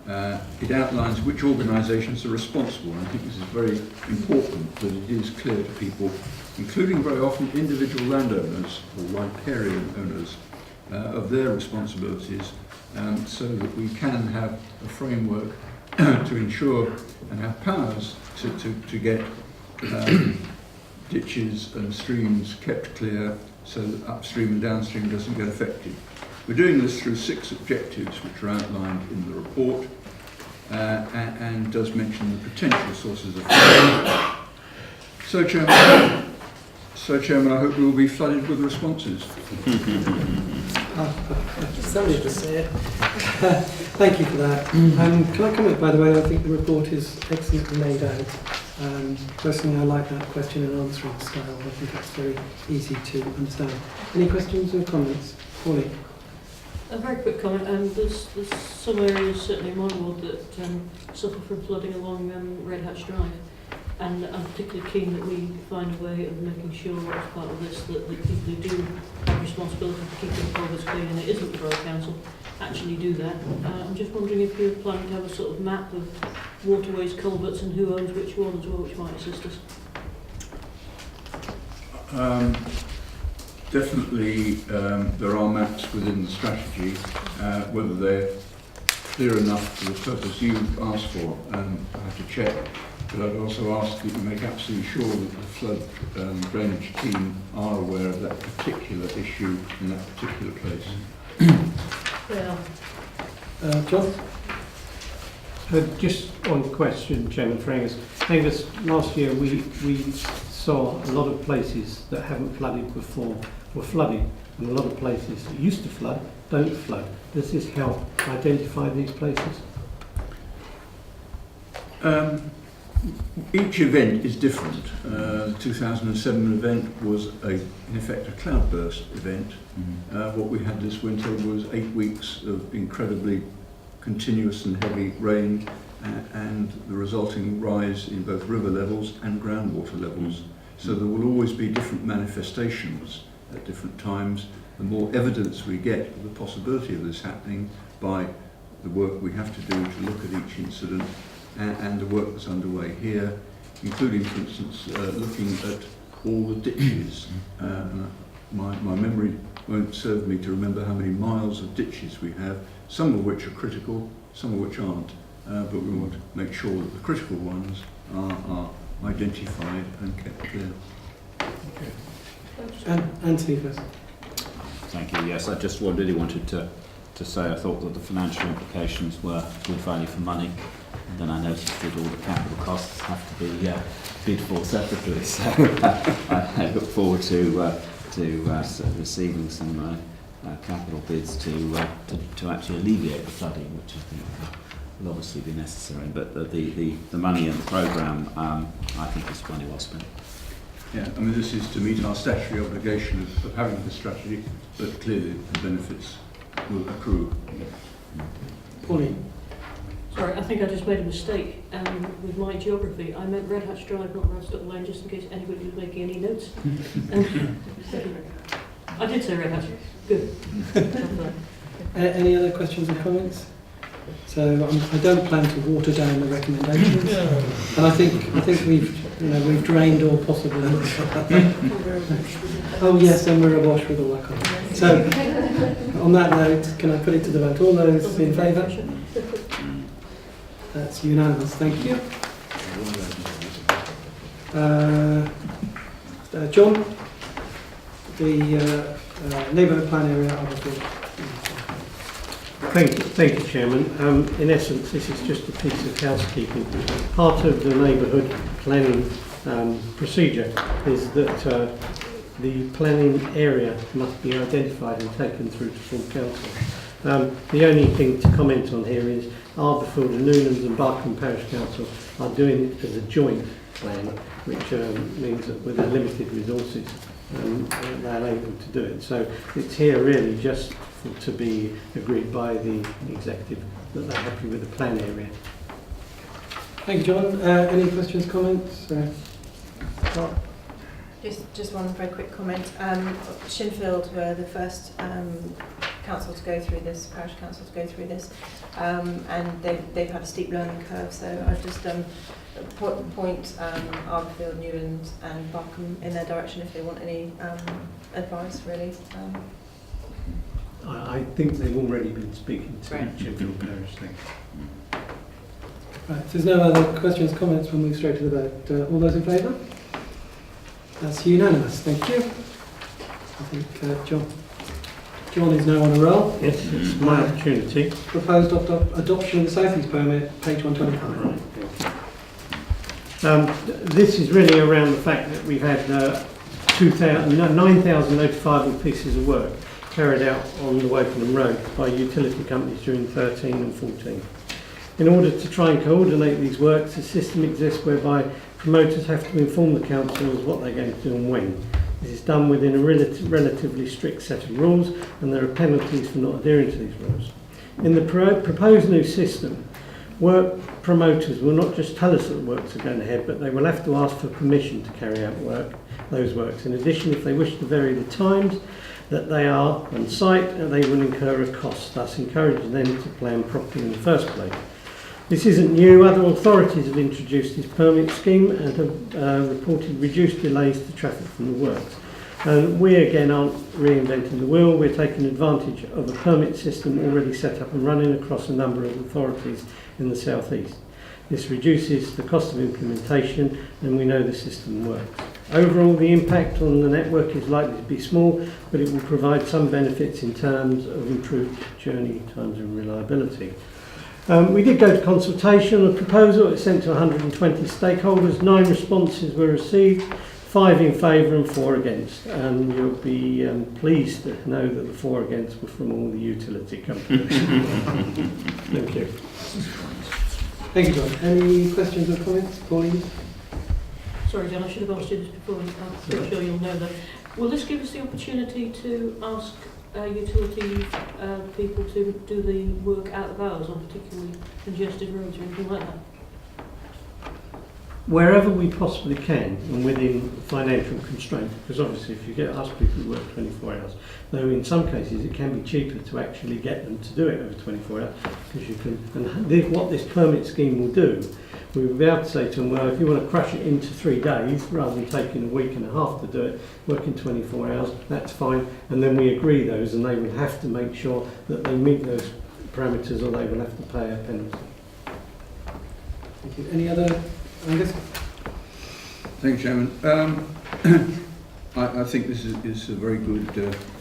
It outlines which organisations are responsible, and I think this is very important that it is clear to people, including very often individual landowners or riparian owners, of their responsibilities, so that we can have a framework to ensure and have powers to get ditches and streams kept clear so that upstream and downstream doesn't get affected. We're doing this through 6 objectives which are outlined in the report and does mention the potential sources of flooding. So Chairman, I hope we will be flooded with responses. Somebody just say it. Thank you for that. Can I comment, by the way, I think the report is excellently laid out. Personally, I like that question and answering style. I think it's very easy to understand. Any questions or comments? Pauline? A very quick comment. There's some areas, certainly in my ward, that suffer from flooding along Red Hatch Drive. And I'm particularly keen that we find a way of making sure, as part of this, that the people who do have responsibility for keeping the culverts clean, and it isn't the Borough Council, actually do that. I'm just wondering if you're planning to have a sort of map of waterways, culverts, and who owns which one as well, which might assist us. Definitely there are maps within the strategy, whether they're clear enough for the purpose you've asked for, I have to check. But I'd also ask that you make absolutely sure that the flood drainage team are aware of that particular issue in that particular place. Yeah. John? Just one question, Chairman, for Angus. Angus, last year we saw a lot of places that haven't flooded before were flooding, and a lot of places that used to flood don't flood. Does this help identify these places? Each event is different. The 2007 event was, in effect, a cloudburst event. What we had this winter was 8 weeks of incredibly continuous and heavy rain and the resulting rise in both river levels and groundwater levels. So there will always be different manifestations at different times. The more evidence we get of the possibility of this happening by the work we have to do to look at each incident and the work that's underway here, including, for instance, looking at all the ditches. My memory won't serve me to remember how many miles of ditches we have, some of which are critical, some of which aren't, but we want to make sure that the critical ones are identified and kept clear. Anthony first. Thank you. Yes, I just really wanted to say I thought that the financial implications were good value for money. And then I noticed that all the capital costs have to be bid for separately. So I look forward to receiving some capital bids to actually alleviate the flooding, which I think will obviously be necessary. But the money in the programme, I think is money well spent. Yeah, I mean, this is to meet our statutory obligation of having the strategy, but clearly the benefits will accrue. Pauline. Sorry, I think I just made a mistake with my geography. I meant Red Hatch Drive, not Radstock Lane, just in case anybody was making any notes. I did say Red Hatch. Good. Any other questions or comments? So I don't plan to water down the recommendations, and I think we've drained all possible. Oh yes, and we're awash with all that kind of stuff. So on that note, can I put it to the vote? All those in favour? That's unanimous. Thank you. John, the neighbourhood plan area Aberfield. Thank you, Chairman. In essence, this is just a piece of housekeeping. Part of the neighbourhood planning procedure is that the planning area must be identified and taken through to full council. The only thing to comment on here is Aberfield and Noonans and Barkham Parish Council are doing it as a joint plan, which means that with their limited resources they're able to do it. So it's here really just to be agreed by the executive that they're happy with the plan area. Thank you, John. Any questions, comments? Just one very quick comment. Shinfield were the first council to go through this, parish council to go through this, and they've had a steep learning curve. So I've just point Aberfield, Newlands, and Barkham in their direction if they want any advice, really. I think they've already been speaking to Shinfield Parish. Thank you. Right, if there's no other questions, comments, we'll move straight to the vote. All those in favour? That's unanimous. Thank you. I think John is now on a roll. Yes, it's my opportunity. Proposed adoption of the South East permit, page 125. This is really around the fact that we've had 9,000 notifiable pieces of work carried out on the Wokingham Road by utility companies during 13 and 14. In order to try and coordinate these works, a system exists whereby promoters have to inform the councils what they're going to do and when. This is done within a relatively strict set of rules, and there are penalties for not adhering to these rules. In the proposed new system, work promoters will not just tell us that the works are going ahead, but they will have to ask for permission to carry out those works. In addition, if they wish to vary the times that they are on site, they will incur a cost, thus encouraging them to plan properly in the first place. This isn't new. Other authorities have introduced this permit scheme and have reported reduced delays to traffic from the works. And we again aren't reinventing the wheel. We're taking advantage of a permit system already set up and running across a number of authorities in the South East. This reduces the cost of implementation, and we know the system works. Overall, the impact on the network is likely to be small, but it will provide some benefits in terms of improved journey times and reliability. We did go to consultation on the proposal. It was sent to 120 stakeholders. 9 responses were received, 5 in favour and 4 against. And you'll be pleased to know that the 4 against were from all the utility companies. Thank you. Thank you, John. Any questions or comments, Pauline? Sorry, John, I should have asked you this before. I'm pretty sure you'll know that. Will this give us the opportunity to ask utility people to do the work out of hours on particularly congested roads or anything like that? wherever we possibly can and within financial constraints, because obviously if you get us people who work 24 hours, though in some cases it can be cheaper to actually get them to do it over 24 hours, because you can, and what this permit scheme will do, we will be able to say to them, well, if you want to crush it into 3 days rather than taking a week and a half to do it, working 24 hours, that's fine, and then we agree those, and they would have to make sure that they meet those parameters or they will have to pay a penalty. Thank you. Any other, Angus? Thank you, Chairman. I think this is a very good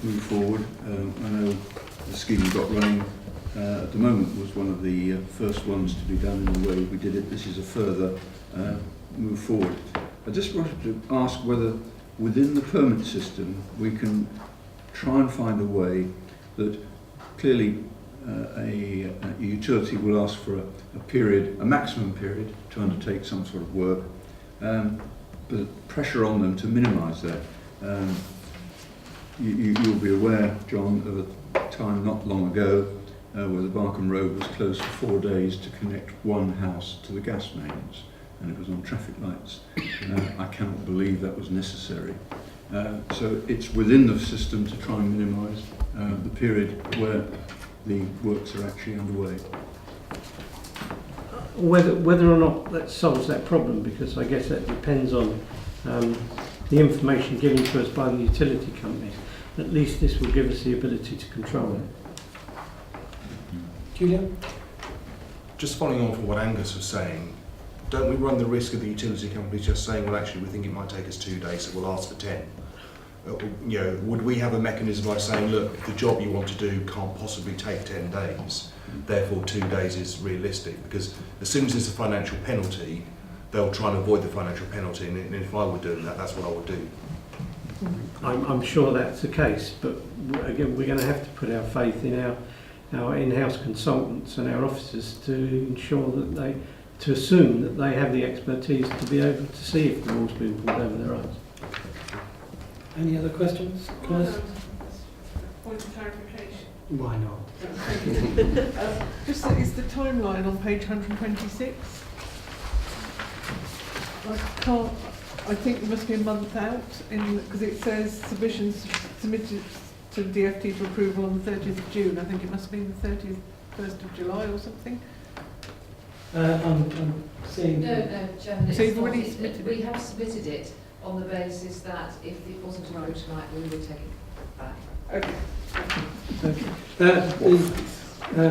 move forward. I know the scheme we got running at the moment was one of the first ones to be done in the way we did it. This is a further move forward. I just wanted to ask whether within the permit system we can try and find a way that clearly a utility will ask for a period, a maximum period to undertake some sort of work, but pressure on them to minimise that. You'll be aware, John, of a time not long ago where the Barkham Road was closed for 4 days to connect one house to the gas mains, and it was on traffic lights. I cannot believe that was necessary. So it's within the system to try and minimise the period where the works are actually underway. Whether or not that solves that problem, because I guess that depends on the information given to us by the utility companies. At least this will give us the ability to control it. Julian? Just following on from what Angus was saying, don't we run the risk of the utility companies just saying, well, actually, we think it might take us 2 days, so we'll ask for 10? You know, would we have a mechanism by saying, look, the job you want to do can't possibly take 10 days, therefore 2 days is realistic? Because as soon as there's a financial penalty, they'll try and avoid the financial penalty, and if I were doing that, that's what I would do. I'm sure that's the case, but again, we're going to have to put our faith in our in-house consultants and our officers to ensure that to assume that they have the expertise to be able to see if the wall's been pulled over their eyes. Any other questions? Guys? Point of clarification. Why not? Just that is the timeline on page 126. I think there must be a month out because it says submissions submitted to the DFT for approval on the 30th of June. I think it must be the 31st of July or something. I'm seeing... No, Chairman, So you've already submitted we have submitted it on the basis that if it wasn't approved tonight, we would take it back. Okay.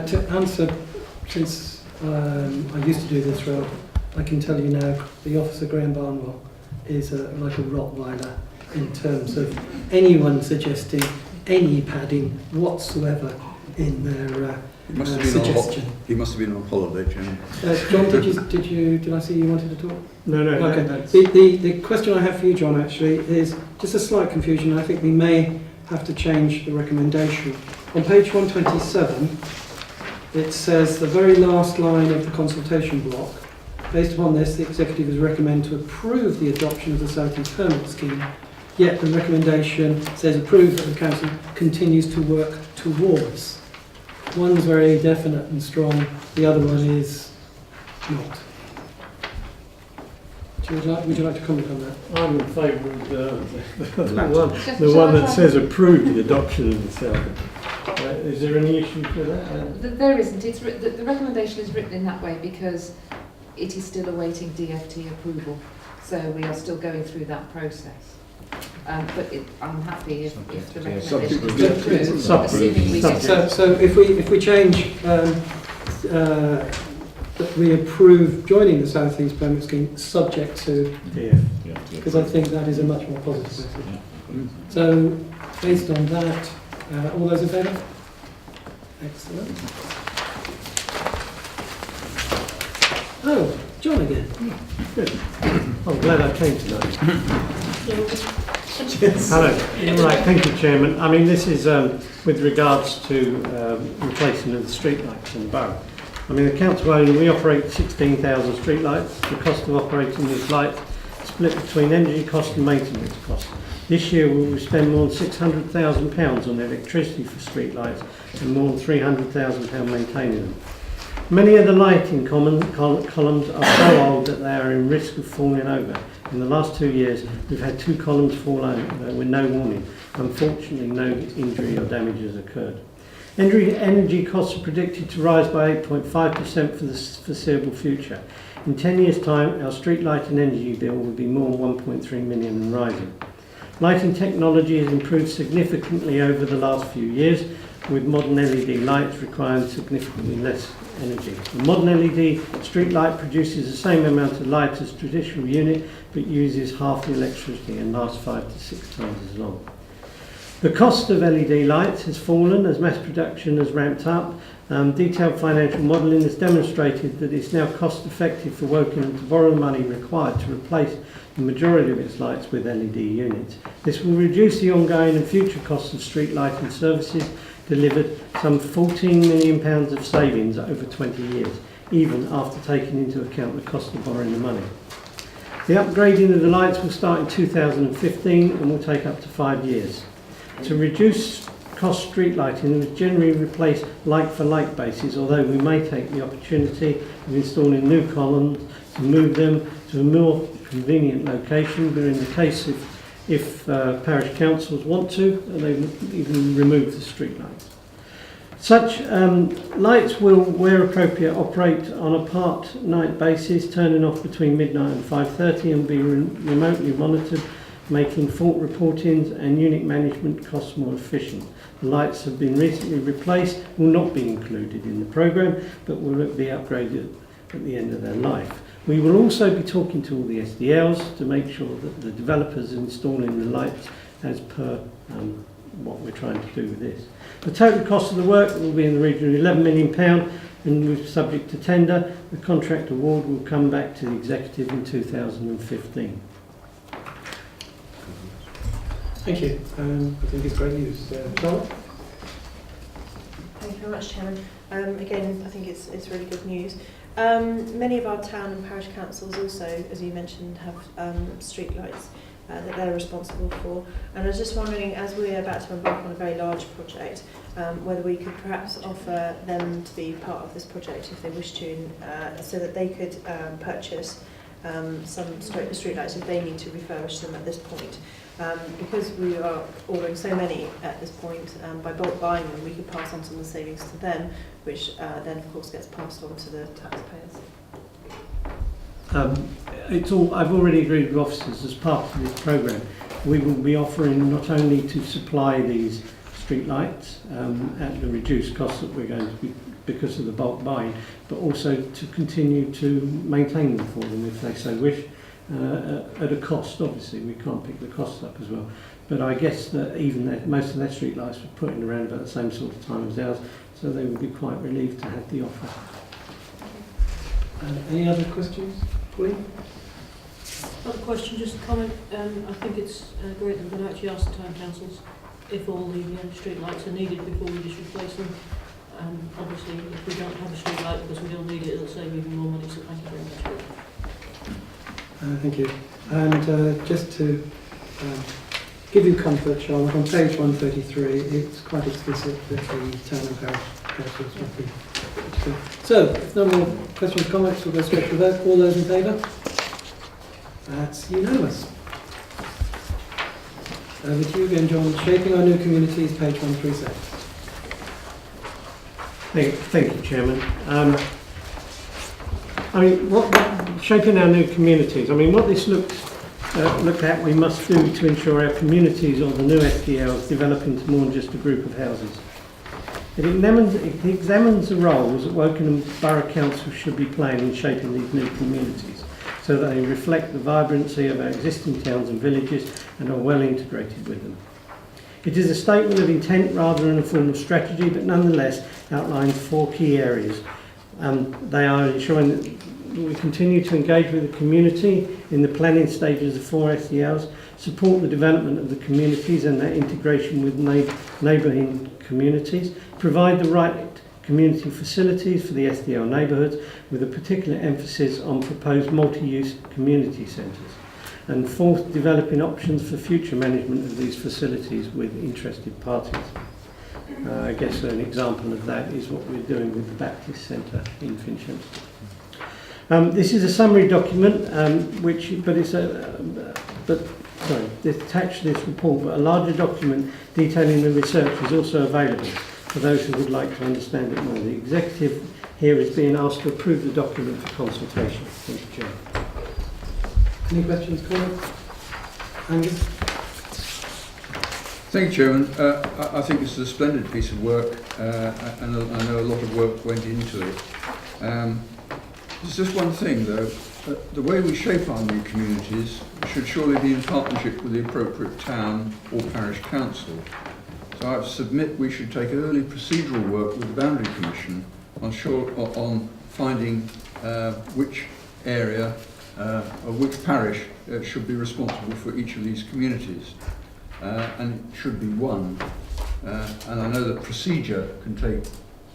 To answer, since I used to do this role, I can tell you now the Officer Graham Barnwell is like a Rottweiler in terms of anyone suggesting any padding whatsoever in their suggestion. He must have been on holiday, Chairman. John, did I see you wanted to talk? No. Okay. The question I have for you, John, actually, is just a slight confusion. I think we may have to change the recommendation. On page 127, it says the very last line of the consultation block. Based upon this, the executive is recommended to approve the adoption of the South East Permit Scheme. Yet the recommendation says approve that the council continues to work towards. One's very definite and strong, the other one is not. Would you like to comment on that? I'm in favour of the one that says approve the adoption of the South. Is there any issue with that? There isn't. The recommendation is written in that way because it is still awaiting DFT approval. So we are still going through that process. But I'm happy if the recommendation is approved, assuming we get So if we change that we approve joining the South East Permit Scheme subject to DF, because I think that is a much more positive message. So based on that, all those in favour? Excellent. Oh, John again. Good. I'm glad I came tonight. Hello. Right, thank you, Chairman. I mean, this is with regards to replacement of the street lights in the borough. I mean, the council we operate 16,000 street lights. The cost of operating these lights split between energy cost and maintenance cost. This year we will spend more than £600,000 on electricity for street lights and more than £300,000 maintaining them. Many of the lighting columns are so old that they are in risk of falling over. In the last 2 years, we've had 2 columns fall over with no warning. Unfortunately, no injury or damage has occurred. Energy costs are predicted to rise by 8.5% for the foreseeable future. In 10 years' time, our street lighting energy bill will be more than 1.3 million and rising. Lighting technology has improved significantly over the last few years, with modern LED lights requiring significantly less energy. A modern LED street light produces the same amount of light as a traditional unit, but uses half the electricity and lasts 5 to 6 times as long. The cost of LED lights has fallen as mass production has ramped up. Detailed financial modelling has demonstrated that it's now cost effective for Wokingham to borrow the money required to replace the majority of its lights with LED units. This will reduce the ongoing and future costs of street lighting services, delivered some £14 million of savings over 20 years, even after taking into account the cost of borrowing the money. The upgrading of the lights will start in 2015 and will take up to 5 years. To reduce cost street lighting, we generally replace like-for-like bases, although we may take the opportunity of installing new columns to move them to a more convenient location, but in the case if parish councils want to, they will even remove the street lights. Such lights will, where appropriate, operate on a part-night basis, turning off between midnight and 5:30 and be remotely monitored, making fault reportings and unit management costs more efficient. The lights have been recently replaced, will not be included in the programme, but will be upgraded at the end of their life. We will also be talking to all the SDLs to make sure that the developers are installing the lights as per what we're trying to do with this. The total cost of the work will be in the region of £11 million and we're subject to tender. The contract award will come back to the executive in 2015. Thank you. I think it's great news. Charlotte? Thank you very much, Chairman. Again, I think it's really good news. Many of our town and parish councils also, as you mentioned, have street lights that they're responsible for. And I was just wondering, as we're about to embark on a very large project, whether we could perhaps offer them to be part of this project if they wish to, so that they could purchase some street lights if they need to refurbish them at this point. Because we are ordering so many at this point, by bulk buying them, we could pass on some of the savings to them, which then of course gets passed on to the taxpayers. I've already agreed with officers as part of this programme. We will be offering not only to supply these street lights at the reduced cost that we're going to be because of the bulk buying, but also to continue to maintain them for them if they so wish. At a cost, obviously, we can't pick the costs up as well. But I guess that even most of their street lights were put in around about the same sort of time as ours, so they would be quite relieved to have the offer. Any other questions? Pauline? Not a question, just a comment. I think it's great that we're going to actually ask the town councils if all the street lights are needed before we just replace them. Obviously, if we don't have a street light because we don't need it, it'll save even more money, so thank you very much. Thank you. And just to give you comfort, Charlotte, on page 133, it's quite explicit that the town and parish councils will be. So, if no more questions, comments, we'll go straight to vote. All those in favour? That's unanimous. Over to you again, John. Shaping Our New Communities, page 136. Thank you, Chairman. Shaping our new communities. What this looked at, we must do to ensure our communities or the new SDLs develop into more than just a group of houses. It examines the roles that Wokingham Borough Council should be playing in shaping these new communities, so that they reflect the vibrancy of our existing towns and villages and are well integrated with them. It is a statement of intent rather than a formal strategy, but nonetheless outlines 4 key areas. They are ensuring that we continue to engage with the community in the planning stages of 4 SDLs, support the development of the communities and their integration with neighbouring communities, provide the right community facilities for the SDL neighbourhoods with a particular emphasis on proposed multi-use community centres. And 4th, developing options for future management of these facilities with interested parties. I guess an example of that is what we're doing with the Baptist Centre in Finchampstead. This is a summary document, it's attached to this report, but a larger document detailing the research is also available for those who would like to understand it more. The executive here is being asked to approve the document for consultation. Thank you, Chair. Any questions, comments? Angus? Thank you, Chairman. I think this is a splendid piece of work, and I know a lot of work went into it. There's just one thing, though. The way we shape our new communities should surely be in partnership with the appropriate town or parish council. So I submit we should take early procedural work with the Boundary Commission on finding which area or which parish should be responsible for each of these communities. And it should be one. And I know that procedure can take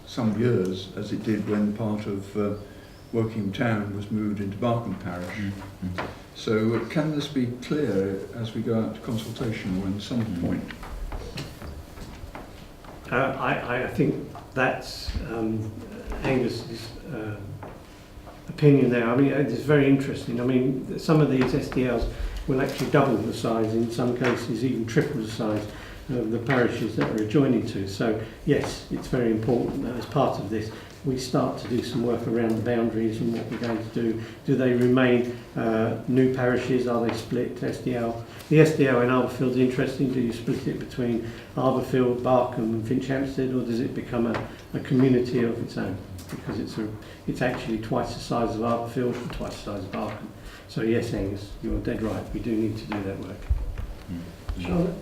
some years, as it did when part of Woking Town was moved into Barkham Parish. So can this be clear as we go out to consultation or in some point? I think that's Angus's opinion there. I mean, it's very interesting. I mean, some of these SDLs will actually double the size, in some cases even triple the size of the parishes that we're adjoining to. So yes, it's very important that as part of this we start to do some work around the boundaries and what we're going to do. Do they remain new parishes? Are they split? SDL. The SDL in Arborfield is interesting. Do you split it between Arborfield, Barkham and Finchampstead, or does it become a community of its own? Because it's actually twice the size of Arborfield and twice the size of Barkham. So yes, Angus, you're dead right. We do need to do that work. Charlotte?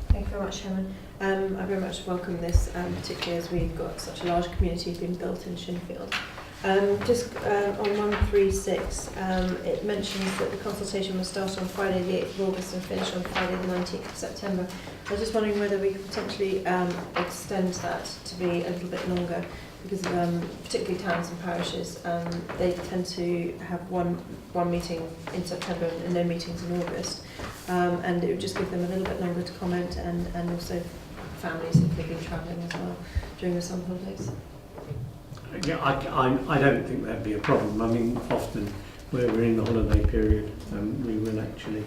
Thank you very much, Chairman. I very much welcome this, particularly as we've got such a large community being built in Shinfield. Just on 136, it mentions that the consultation will start on Friday the 8th of August and finish on Friday the 19th of September. I was just wondering whether we could potentially extend that to be a little bit longer, because particularly towns and parishes, they tend to have one meeting in September and no meetings in August, and it would just give them a little bit longer to comment, and also families if they've been travelling as well during the summer holidays. Yeah, I don't think that'd be a problem. I mean, often where we're in the holiday period, we will actually,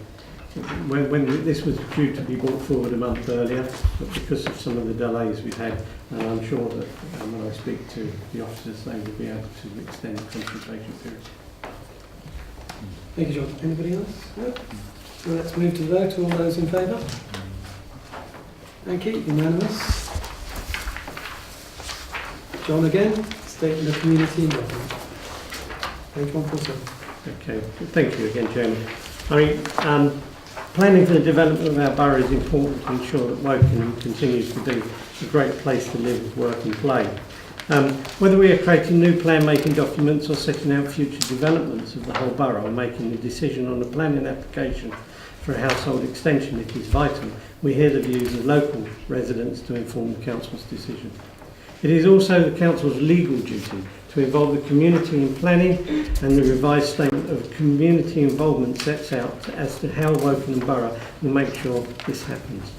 when this was due to be brought forward a month earlier, but because of some of the delays we've had, I'm sure that when I speak to the officers, they will be able to extend the consultation period. Thank you, John. Anybody else? No? So let's move to the vote. All those in favour? Thank you. Unanimous. John again, statement of community involvement. Page 147. Okay, thank you again, Chairman. I mean, planning for the development of our borough is important to ensure that Woking continues to be a great place to live, work and play. Whether we are creating new plan-making documents or setting out future developments of the whole borough or making a decision on a planning application for a household extension, it is vital we hear the views of local residents to inform the Council's decision. It is also the Council's legal duty to involve the community in planning, and the revised statement of community involvement sets out as to how Woking Borough will make sure this happens.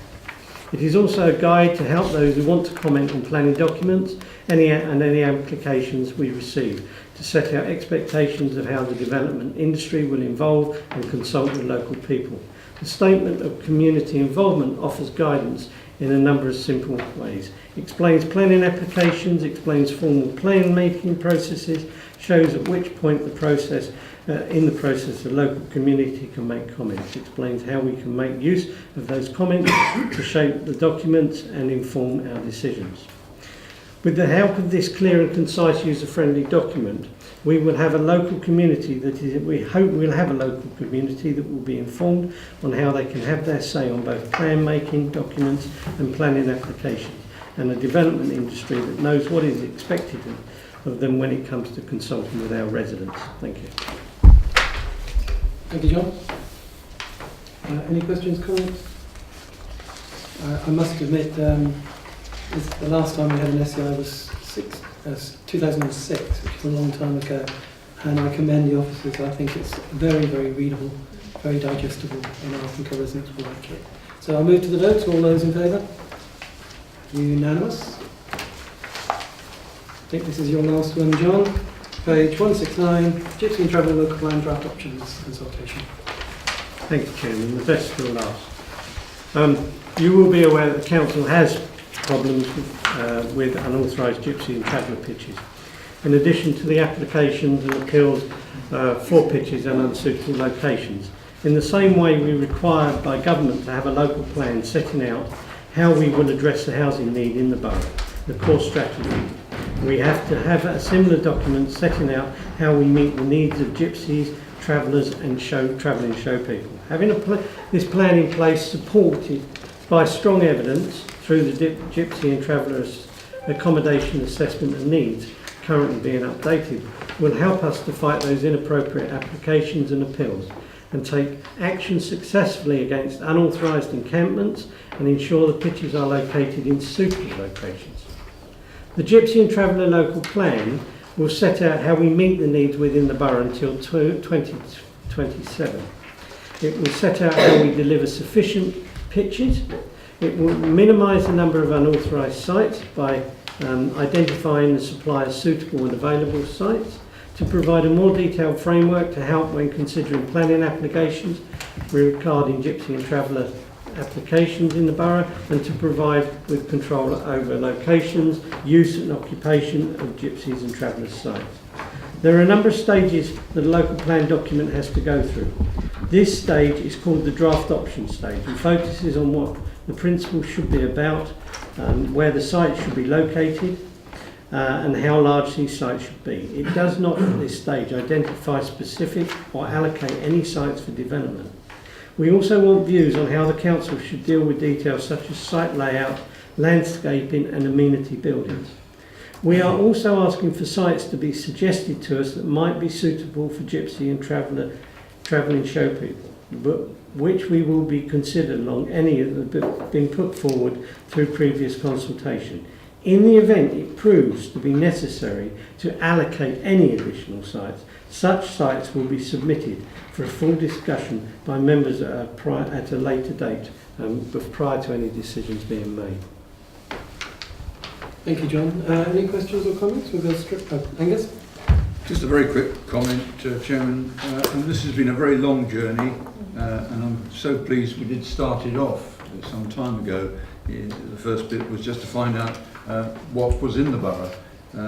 It is also a guide to help those who want to comment on planning documents any applications we receive, to set out expectations of how the development industry will involve and consult with local people. The statement of community involvement offers guidance in a number of simple ways. Explains planning applications, explains formal plan making processes, shows at which point in the process the local community can make comments, explains how we can make use of those comments to shape the documents and inform our decisions. With the help of this clear and concise user-friendly document, we will have a local community we hope we'll have a local community that will be informed on how they can have their say on both plan making documents and planning applications, and a development industry that knows what is expected of them when it comes to consulting with our residents. Thank you. Thank you, John. Any questions, comments? I must admit, the last time we had an SEI was 2006, which is a long time ago, and I commend the officers. I think it's very, very readable, very digestible, and I think our residents will like it. So I'll move to the vote. All those in favour? Unanimous. I think this is your last one, John. Page 169, Gypsy and Traveller Local Plan Draft Options Consultation. Thank you, Chairman. The best will last. You will be aware that the Council has problems with unauthorised Gypsy and Traveller pitches. In addition to the applications and appeals for pitches and unsuitable locations. In the same way, we're required by government to have a local plan setting out how we will address the housing need in the borough, the core strategy. We have to have a similar document setting out how we meet the needs of gypsies, travellers and travelling show people. Having this plan in place, supported by strong evidence through the Gypsy and Travellers Accommodation Assessment and Needs currently being updated, will help us to fight those inappropriate applications and appeals and take action successfully against unauthorised encampments and ensure the pitches are located in suitable locations. The Gypsy and Traveller Local Plan will set out how we meet the needs within the borough until 2027. It will set out how we deliver sufficient pitches. It will minimise the number of unauthorised sites by identifying the supply of suitable and available sites, to provide a more detailed framework to help when considering planning applications regarding Gypsy and Traveller applications in the borough, and to provide with control over locations, use and occupation of Gypsies and Travellers sites. There are a number of stages that a local plan document has to go through. This stage is called the draft option stage and focuses on what the principles should be about, where the site should be located, and how large these sites should be. It does not at this stage identify specific or allocate any sites for development. We also want views on how the council should deal with details such as site layout, landscaping and amenity buildings. We are also asking for sites to be suggested to us that might be suitable for Gypsy and travelling show people, but which we will be considered along any that have been put forward through previous consultation. In the event it proves to be necessary to allocate any additional sites, such sites will be submitted for a full discussion by members at a later date, prior to any decisions being made. Thank you, John. Any questions or comments? We'll go straight. Angus? Just a very quick comment, Chairman. And this has been a very long journey, and I'm so pleased we did start it off some time ago. The first bit was just to find out what was in the borough.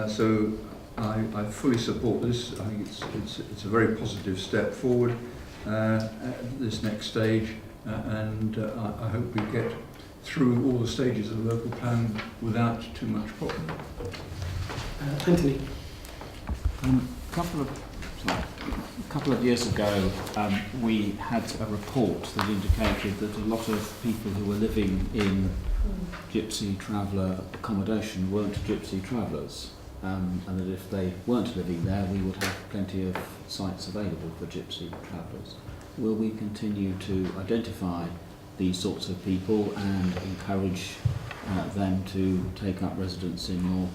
So I fully support this. I think it's a very positive step forward at this next stage, and I hope we get through all the stages of the local plan without too much problem. Anthony. A couple of years ago, we had a report that indicated that a lot of people who were living in Gypsy Traveller accommodation weren't Gypsy Travellers, and that if they weren't living there, we would have plenty of sites available for Gypsy Travellers. Will we continue to identify these sorts of people and encourage them to take up residence in more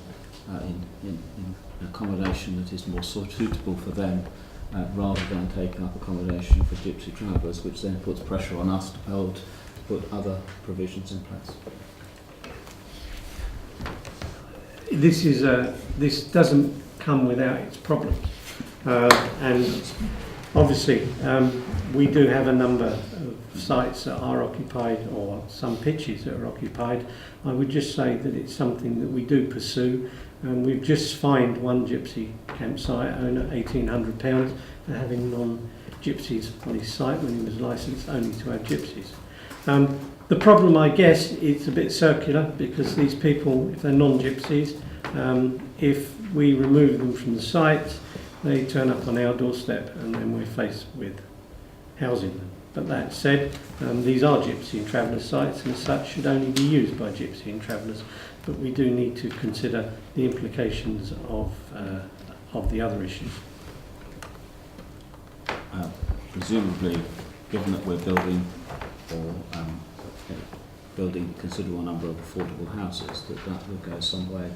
in accommodation that is more suitable for them, rather than taking up accommodation for Gypsy Travellers, which then puts pressure on us to put other provisions in place? This doesn't come without its problems, and obviously we do have a number of sites that are occupied, or some pitches that are occupied. I would just say that it's something that we do pursue, and we've just fined one Gypsy campsite owner £1,800 for having non-Gypsies on his site when he was licensed only to have Gypsies. The problem, I guess, it's a bit circular, because these people, if they're non-Gypsies, if we remove them from the site, they turn up on our doorstep, and then we're faced with housing them. But that said, these are Gypsy and Traveller sites, and as such should only be used by Gypsy and Travellers. But we do need to consider the implications of the other issues. Presumably, given that we're building building a considerable number of affordable houses, that will go some way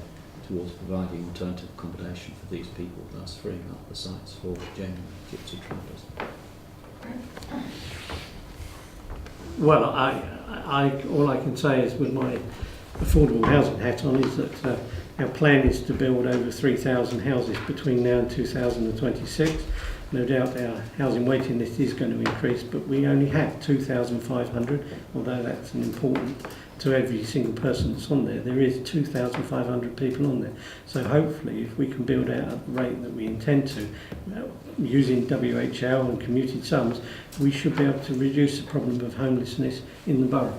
towards providing alternative accommodation for these people, thus freeing up the sites for genuine Gypsy Travellers. Well, all I can say is, with my affordable housing hat on is that our plan is to build over 3,000 houses between now and 2026. No doubt our housing waiting list is going to increase, but we only have 2,500, although that's an important to every single person that's on there. There is 2,500 people on there. So hopefully if we can build out at the rate that we intend to, using WHL and commuted sums, we should be able to reduce the problem of homelessness in the borough.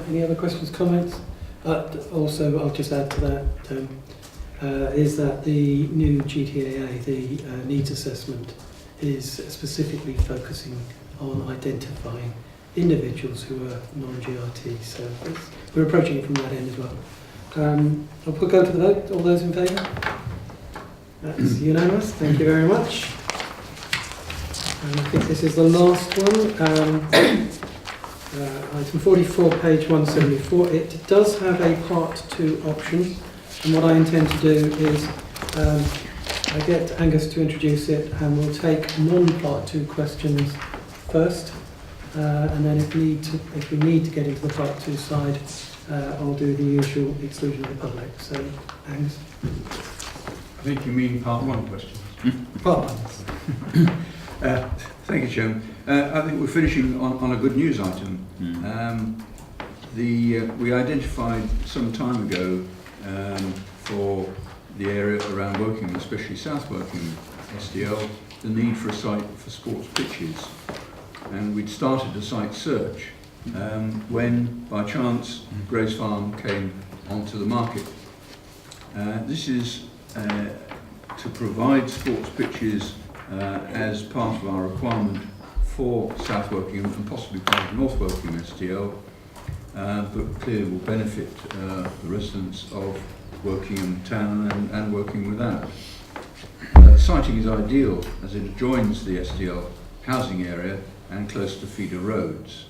Any other questions, comments? Also, I'll just add to that, is that the new GTAA, the needs assessment, is specifically focusing on identifying individuals who are non-GRT, so we're approaching it from that end as well. I'll go to the vote. All those in favour? That's unanimous. Thank you very much. And I think this is the last one. Item 44, page 174. It does have a part 2 option, and what I intend to do is I get Angus to introduce it, and we'll take non-part 2 questions first. And then if we need to get into the part 2 side, I'll do the usual exclusion of the public. So, Angus. I think you mean part 1 questions. Part 1. Thank you, Chairman. I think we're finishing on a good news item. We identified some time ago for the area around Wokingham, especially South Wokingham, SDL, the need for a site for sports pitches. And we'd started a site search when, by chance, Grace Farm came onto the market. This is to provide sports pitches as part of our requirement for South Wokingham and possibly part of North Wokingham SDL, but clearly will benefit the residents of Wokingham town and working without. The siting is ideal as it adjoins the SDL housing area and close to feeder roads.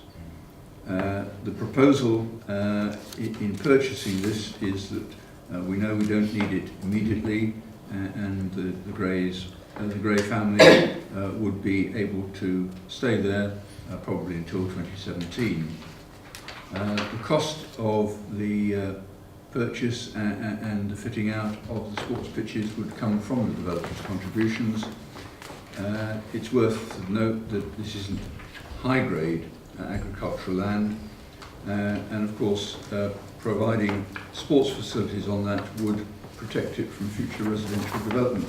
The proposal in purchasing this is that we know we don't need it immediately, and the Gray family would be able to stay there probably until 2017. The cost of the purchase and the fitting out of the sports pitches would come from the developers' contributions. It's worth note that this isn't high-grade agricultural land, and of course providing sports facilities on that would protect it from future residential development.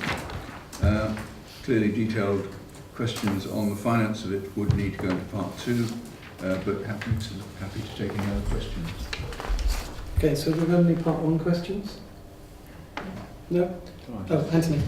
Clearly detailed questions on the finance of it would need to go into part 2, but happy to take any other questions. Okay, so we've only part 1 questions? No? Oh, Anthony.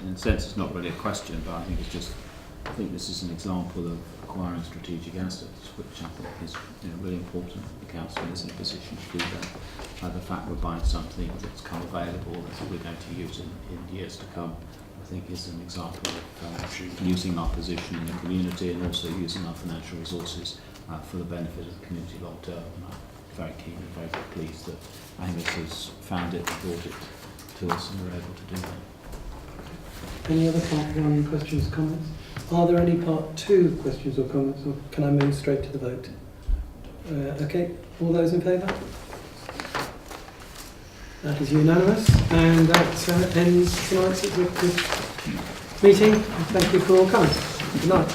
In a sense, it's not really a question, but I think this is an example of acquiring strategic assets, which I think is really important. The council is in a position to do that. The fact we're buying something that's come available that we're going to use in years to come, I think is an example of using our position in the community and also using our financial resources for the benefit of the community long term. And I'm very keen and very pleased that Angus has found it and brought it to us and we're able to do that. Any other part 1 questions, comments? Are there any part 2 questions or comments, or can I move straight to the vote? Okay, all those in favour? That is unanimous, and that ends tonight's executive meeting. Thank you for all coming. Good night.